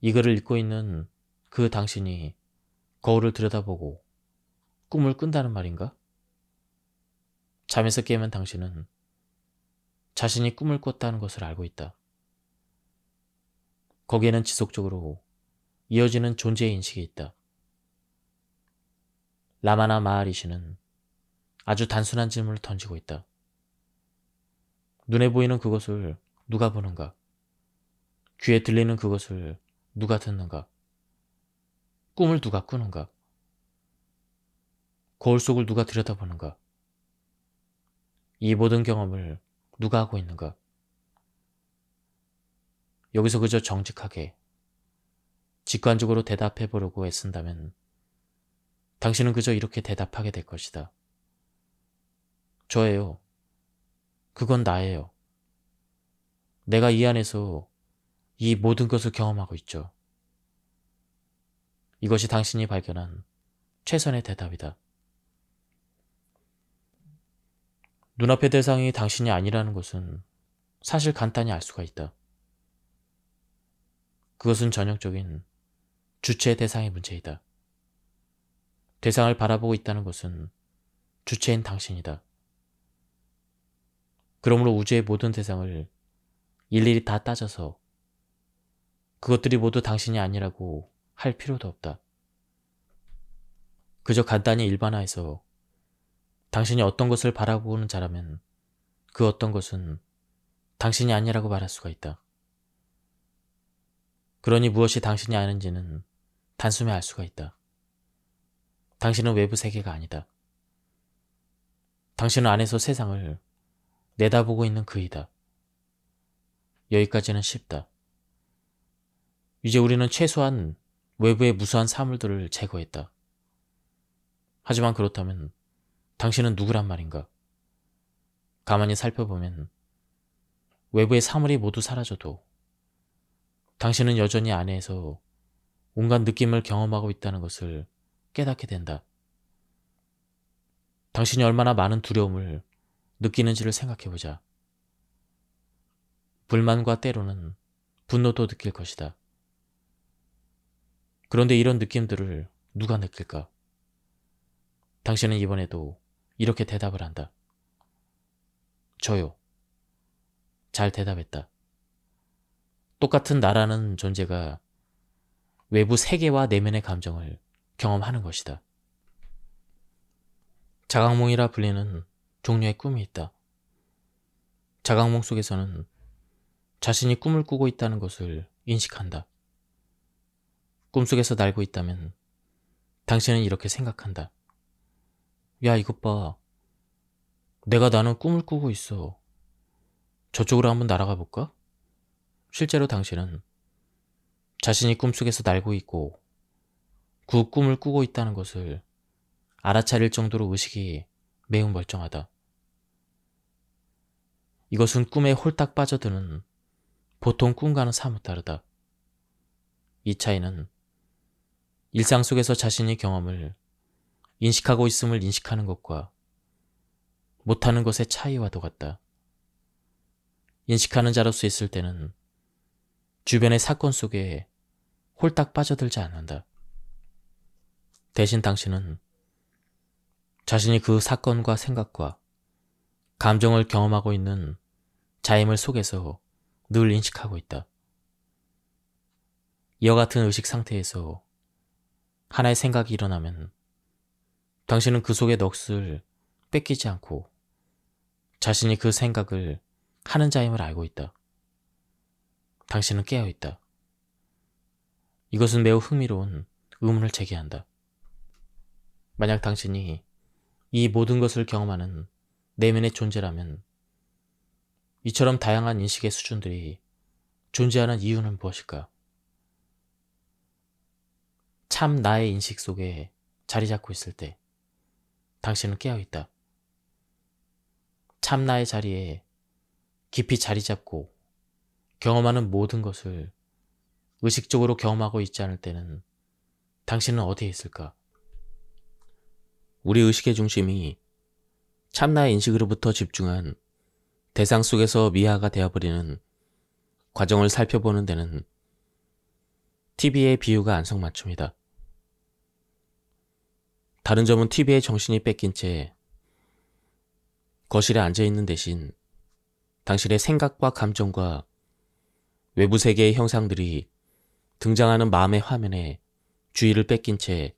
이 글을 읽고 있는 그 당신이 거울을 들여다보고 꿈을 꾼다는 말인가? 잠에서 깨면 당신은 자신이 꿈을 꿨다는 것을 알고 있다. 거기에는 지속적으로 이어지는 존재의 인식이 있다. 라마나 마하리시는 아주 단순한 질문을 던지고 있다. 눈에 보이는 그것을 누가 보는가? 귀에 들리는 그것을 누가 듣는가? 꿈을 누가 꾸는가? 거울 속을 누가 들여다보는가? 이 모든 경험을 누가 하고 있는가? 여기서 그저 정직하게, 직관적으로 대답해 보려고 애쓴다면 당신은 그저 이렇게 대답하게 될 것이다. 저예요. 그건 나예요. 내가 이 안에서 이 모든 것을 경험하고 있죠. 이것이 당신이 발견한 최선의 대답이다. 눈앞의 대상이 당신이 아니라는 것은 사실 간단히 알 수가 있다. 그것은 전형적인 주체 대상의 문제이다. 대상을 바라보고 있다는 것은 주체인 당신이다. 그러므로 우주의 모든 대상을 일일이 다 따져서 그것들이 모두 당신이 아니라고 할 필요도 없다. 그저 간단히 일반화해서 당신이 어떤 것을 바라보는 자라면 그 어떤 것은 당신이 아니라고 말할 수가 있다. 그러니 무엇이 당신이 아는지는 단숨에 알 수가 있다. 당신은 외부 세계가 아니다. 당신은 안에서 세상을 내다보고 있는 그이다. 여기까지는 쉽다. 이제 우리는 최소한 외부의 무수한 사물들을 제거했다. 하지만 그렇다면 당신은 누구란 말인가? 가만히 살펴보면 외부의 사물이 모두 사라져도 당신은 여전히 안에서 온갖 느낌을 경험하고 있다는 것을 깨닫게 된다. 당신이 얼마나 많은 두려움을 느끼는지를 생각해보자. 불만과 때로는 분노도 느낄 것이다. 그런데 이런 느낌들을 누가 느낄까? 당신은 이번에도 이렇게 대답을 한다. 저요. 잘 대답했다. 똑같은 나라는 존재가 외부 세계와 내면의 감정을 경험하는 것이다. 자각몽이라 불리는 종류의 꿈이 있다. 자각몽 속에서는 자신이 꿈을 꾸고 있다는 것을 인식한다. 꿈속에서 날고 있다면 당신은 이렇게 생각한다. 야, 이것 봐. 나는 꿈을 꾸고 있어. 저쪽으로 한번 날아가 볼까? 실제로 당신은 자신이 꿈속에서 날고 있고 그 꿈을 꾸고 있다는 것을 알아차릴 정도로 의식이 매우 멀쩡하다. 이것은 꿈에 홀딱 빠져드는 보통 꿈과는 사뭇 다르다. 이 차이는 일상 속에서 자신의 경험을 인식하고 있음을 인식하는 것과 못하는 것의 차이와도 같다. 인식하는 자로서 있을 때는 주변의 사건 속에 홀딱 빠져들지 않는다. 대신 당신은 자신이 그 사건과 생각과 감정을 경험하고 있는 자임을 속에서 늘 인식하고 있다. 이와 같은 의식 상태에서 하나의 생각이 일어나면 당신은 그 속의 넋을 뺏기지 않고 자신이 그 생각을 하는 자임을 알고 있다. 당신은 깨어있다. 이것은 매우 흥미로운 의문을 제기한다. 만약 당신이 이 모든 것을 경험하는 내면의 존재라면 이처럼 다양한 인식의 수준들이 존재하는 이유는 무엇일까? 참 나의 인식 속에 자리 잡고 있을 때 당신은 깨어있다. 참 나의 자리에 깊이 자리 잡고 경험하는 모든 것을 의식적으로 경험하고 있지 않을 때는 당신은 어디에 있을까? 우리 의식의 중심이 참나의 인식으로부터 집중한 대상 속에서 미화가 되어버리는 과정을 살펴보는 데는 TV의 비유가 안성맞춤이다. 다른 점은 TV의 정신이 뺏긴 채 거실에 앉아있는 대신 당신의 생각과 감정과 외부 세계의 형상들이 등장하는 마음의 화면에 주의를 뺏긴 채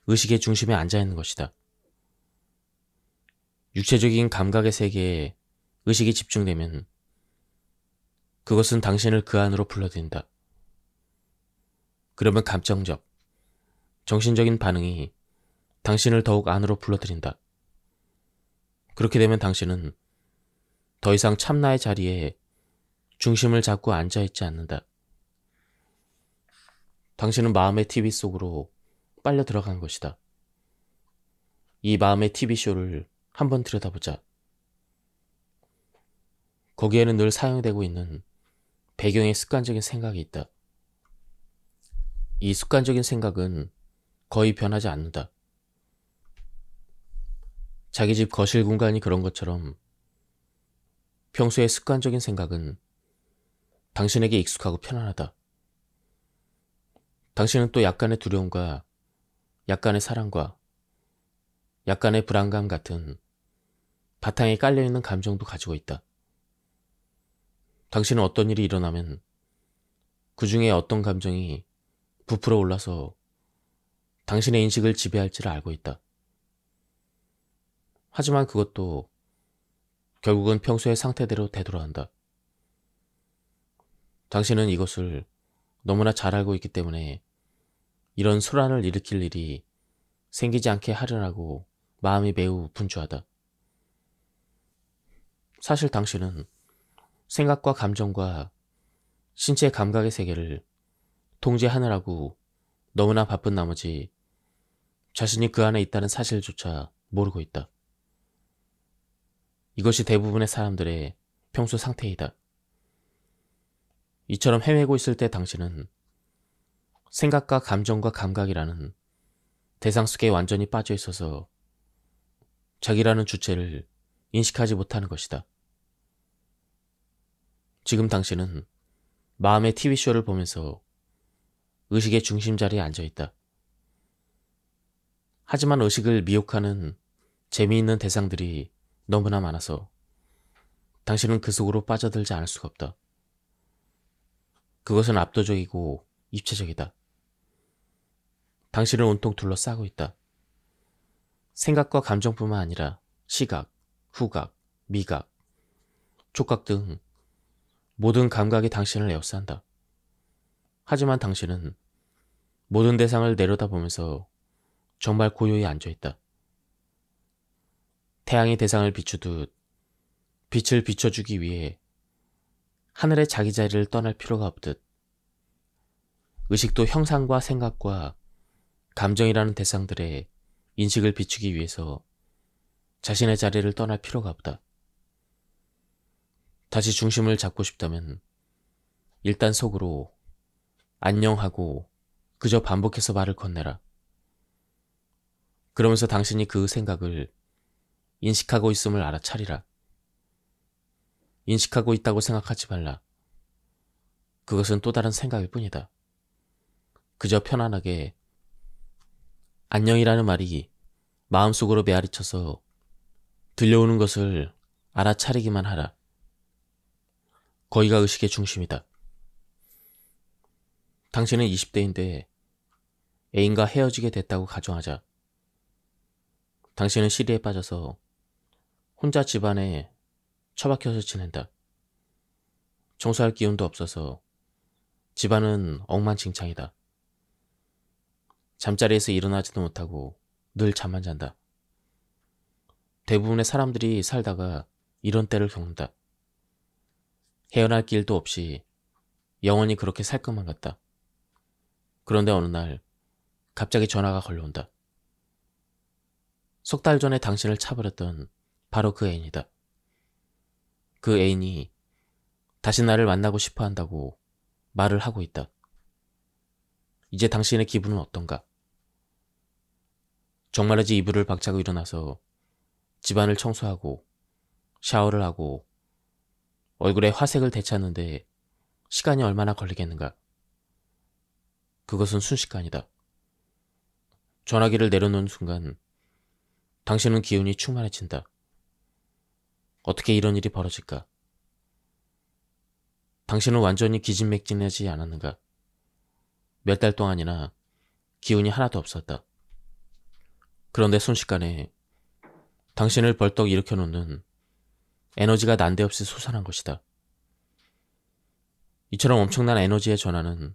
의식의 중심에 앉아있는 것이다. 육체적인 감각의 세계에 의식이 집중되면 그것은 당신을 그 안으로 불러들인다. 그러면 감정적, 정신적인 반응이 당신을 더욱 안으로 불러들인다. 그렇게 되면 당신은 더 이상 참나의 자리에 중심을 잡고 앉아있지 않는다. 당신은 마음의 TV 속으로 빨려 들어간 것이다. 이 마음의 TV쇼를 한번 들여다보자. 거기에는 늘 사용되고 있는 배경의 습관적인 생각이 있다. 이 습관적인 생각은 거의 변하지 않는다. 자기 집 거실 공간이 그런 것처럼 평소의 습관적인 생각은 당신에게 익숙하고 편안하다. 당신은 또 약간의 두려움과 약간의 사랑과 약간의 불안감 같은 바탕에 깔려있는 감정도 가지고 있다. 당신은 어떤 일이 일어나면 그 중에 어떤 감정이 부풀어 올라서 당신의 인식을 지배할지를 알고 있다. 하지만 그것도 결국은 평소의 상태대로 되돌아간다. 당신은 이것을 너무나 잘 알고 있기 때문에 이런 소란을 일으킬 일이 생기지 않게 하려고 마음이 매우 분주하다. 사실 당신은 생각과 감정과 신체 감각의 세계를 통제하느라고 너무나 바쁜 나머지 자신이 그 안에 있다는 사실조차 모르고 있다. 이것이 대부분의 사람들의 평소 상태이다. 이처럼 헤매고 있을 때 당신은 생각과 감정과 감각이라는 대상 속에 완전히 빠져 있어서 자기라는 주체를 인식하지 못하는 것이다. 지금 당신은 마음의 TV쇼를 보면서 의식의 중심 자리에 앉아 있다. 하지만 의식을 미혹하는 재미있는 대상들이 너무나 많아서 당신은 그 속으로 빠져들지 않을 수가 없다. 그것은 압도적이고 입체적이다. 당신을 온통 둘러싸고 있다. 생각과 감정뿐만 아니라 시각, 후각, 미각, 촉각 등 모든 감각이 당신을 에워싼다. 하지만 당신은 모든 대상을 내려다보면서 정말 고요히 앉아있다. 태양이 대상을 비추듯 빛을 비춰주기 위해 하늘의 자기 자리를 떠날 필요가 없듯 의식도 형상과 생각과 감정이라는 대상들의 인식을 비추기 위해서 자신의 자리를 떠날 필요가 없다. 다시 중심을 잡고 싶다면 일단 속으로 안녕하고 그저 반복해서 말을 건네라. 그러면서 당신이 그 생각을 인식하고 있음을 알아차리라. 인식하고 있다고 생각하지 말라. 그것은 또 다른 생각일 뿐이다. 그저 편안하게 안녕이라는 말이 마음속으로 메아리쳐서 들려오는 것을 알아차리기만 하라. 거기가 의식의 중심이다. 당신은 20대인데 애인과 헤어지게 됐다고 가정하자. 당신은 시리에 빠져서 혼자 집안에 처박혀서 지낸다. 청소할 기운도 없어서 집안은 엉망진창이다. 잠자리에서 일어나지도 못하고 늘 잠만 잔다. 대부분의 사람들이 살다가 이런 때를 겪는다. 헤어날 길도 없이 영원히 그렇게 살 것만 같다. 그런데 어느 날 갑자기 전화가 걸려온다. 석 달 전에 당신을 차버렸던 바로 그 애인이다. 그 애인이 다시 나를 만나고 싶어 한다고 말을 하고 있다. 이제 당신의 기분은 어떤가? 정말이지 이불을 박차고 일어나서 집안을 청소하고 샤워를 하고 얼굴에 화색을 되찾는데 시간이 얼마나 걸리겠는가? 그것은 순식간이다. 전화기를 내려놓는 순간 당신은 기운이 충만해진다. 어떻게 이런 일이 벌어질까? 당신은 완전히 기진맥진하지 않았는가? 몇 달 동안이나 기운이 하나도 없었다. 그런데 순식간에 당신을 벌떡 일으켜놓는 에너지가 난데없이 솟아난 것이다. 이처럼 엄청난 에너지의 전환은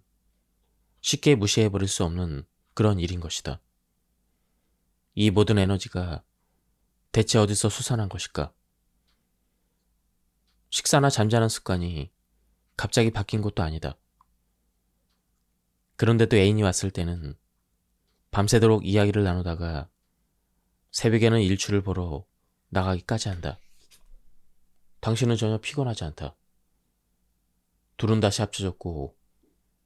쉽게 무시해버릴 수 없는 그런 일인 것이다. 이 모든 에너지가 대체 어디서 솟아난 것일까? 식사나 잠자는 습관이 갑자기 바뀐 것도 아니다. 그런데도 애인이 왔을 때는 밤새도록 이야기를 나누다가 새벽에는 일출을 보러 나가기까지 한다. 당신은 전혀 피곤하지 않다. 둘은 다시 합쳐졌고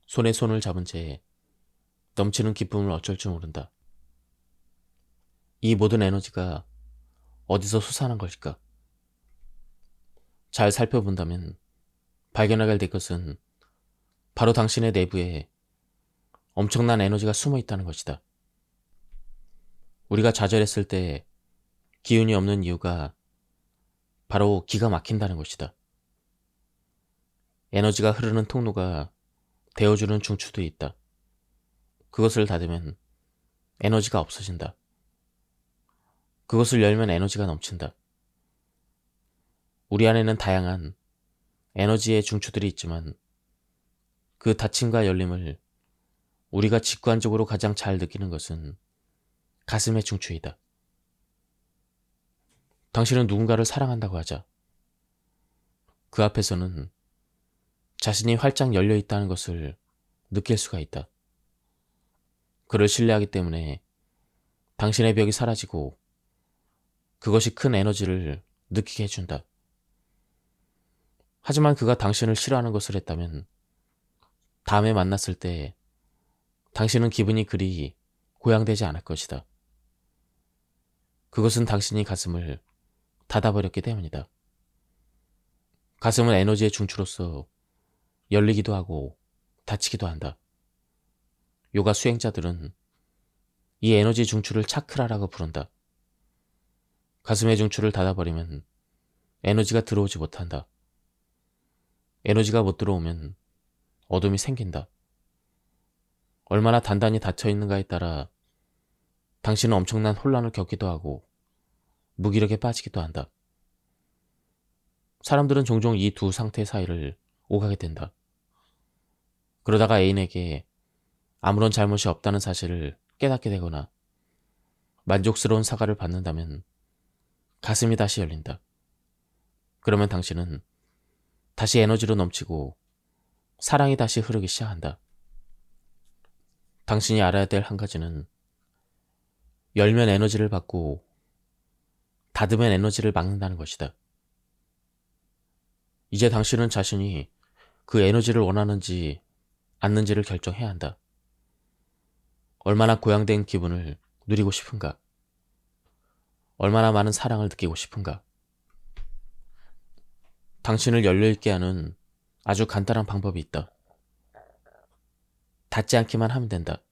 손에 손을 잡은 채 넘치는 기쁨을 어쩔 줄 모른다. 이 모든 에너지가 어디서 솟아난 것일까? 잘 살펴본다면 발견하게 될 것은 바로 당신의 내부에 엄청난 에너지가 숨어 있다는 것이다. 우리가 좌절했을 때 기운이 없는 이유가 바로 기가 막힌다는 것이다. 에너지가 흐르는 통로가 되어주는 중추도 있다. 그것을 닫으면 에너지가 없어진다. 그것을 열면 에너지가 넘친다. 우리 안에는 다양한 에너지의 중추들이 있지만 그 닫힘과 열림을 우리가 직관적으로 가장 잘 느끼는 것은 가슴의 중추이다. 당신은 누군가를 사랑한다고 하자. 그 앞에서는 자신이 활짝 열려 있다는 것을 느낄 수가 있다. 그를 신뢰하기 때문에 당신의 벽이 사라지고 그것이 큰 에너지를 느끼게 해준다. 하지만 그가 당신을 싫어하는 것을 했다면 다음에 만났을 때 당신은 기분이 그리 고양되지 않을 것이다. 그것은 당신이 가슴을 닫아버렸기 때문이다. 가슴은 에너지의 중추로서 열리기도 하고 닫히기도 한다. 요가 수행자들은 이 에너지 중추를 차크라라고 부른다. 가슴의 중추를 닫아버리면 에너지가 들어오지 못한다. 에너지가 못 들어오면 어둠이 생긴다. 얼마나 단단히 닫혀 있는가에 따라 당신은 엄청난 혼란을 겪기도 하고 무기력에 빠지기도 한다. 사람들은 종종 이 두 상태 사이를 오가게 된다. 그러다가 애인에게 아무런 잘못이 없다는 사실을 깨닫게 되거나 만족스러운 사과를 받는다면 가슴이 다시 열린다. 그러면 당신은 다시 에너지로 넘치고 사랑이 다시 흐르기 시작한다. 당신이 알아야 될 한 가지는 열면 에너지를 받고 닫으면 에너지를 막는다는 것이다. 이제 당신은 자신이 그 에너지를 원하는지 않는지를 결정해야 한다. 얼마나 고양된 기분을 누리고 싶은가? 얼마나 많은 사랑을 느끼고 싶은가? 당신을 열려있게 하는 아주 간단한 방법이 있다. 닿지 않기만 하면 된다.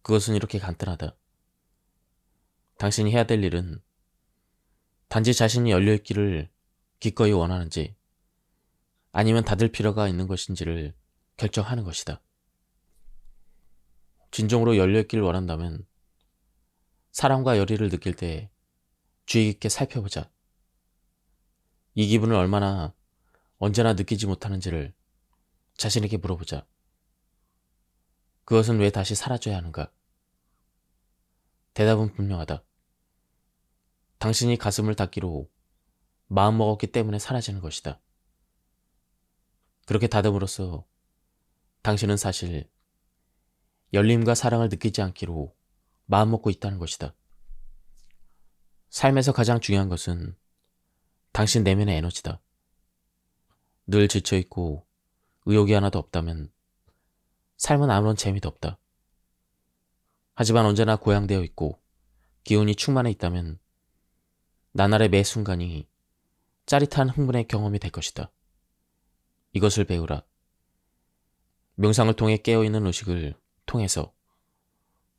그것은 이렇게 간단하다. 당신이 해야 될 일은 단지 자신이 열려있기를 기꺼이 원하는지 아니면 닫을 필요가 있는 것인지를 결정하는 것이다. 진정으로 열려있기를 원한다면 사랑과 열의를 느낄 때 주의 깊게 살펴보자. 이 기분을 얼마나 언제나 느끼지 못하는지를 자신에게 물어보자. 그것은 왜 다시 사라져야 하는가? 대답은 분명하다. 당신이 가슴을 닫기로 마음먹었기 때문에 사라지는 것이다. 그렇게 닫음으로써 당신은 사실 열림과 사랑을 느끼지 않기로 마음먹고 있다는 것이다. 삶에서 가장 중요한 것은 당신 내면의 에너지다. 늘 지쳐있고 의욕이 하나도 없다면 삶은 아무런 재미도 없다. 하지만 언제나 고양되어 있고 기운이 충만해 있다면 나날의 매 순간이 짜릿한 흥분의 경험이 될 것이다. 이것을 배우라. 명상을 통해 깨어있는 의식을 통해서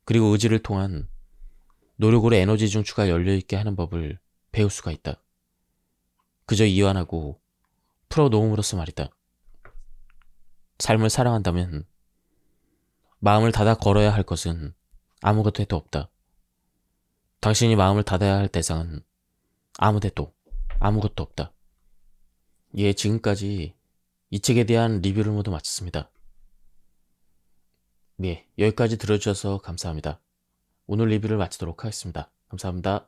그리고 의지를 통한 노력으로 에너지 중추가 열려있게 하는 법을 배울 수가 있다. 그저 이완하고 풀어놓음으로써 말이다. 삶을 사랑한다면 마음을 닫아 걸어야 할 것은 아무것도 없다. 당신이 마음을 닫아야 할 대상은 아무것도 없다. 예, 지금까지 이 책에 대한 리뷰를 모두 마쳤습니다. 네, 여기까지 들어주셔서 감사합니다. 오늘 리뷰를 마치도록 하겠습니다. 감사합니다.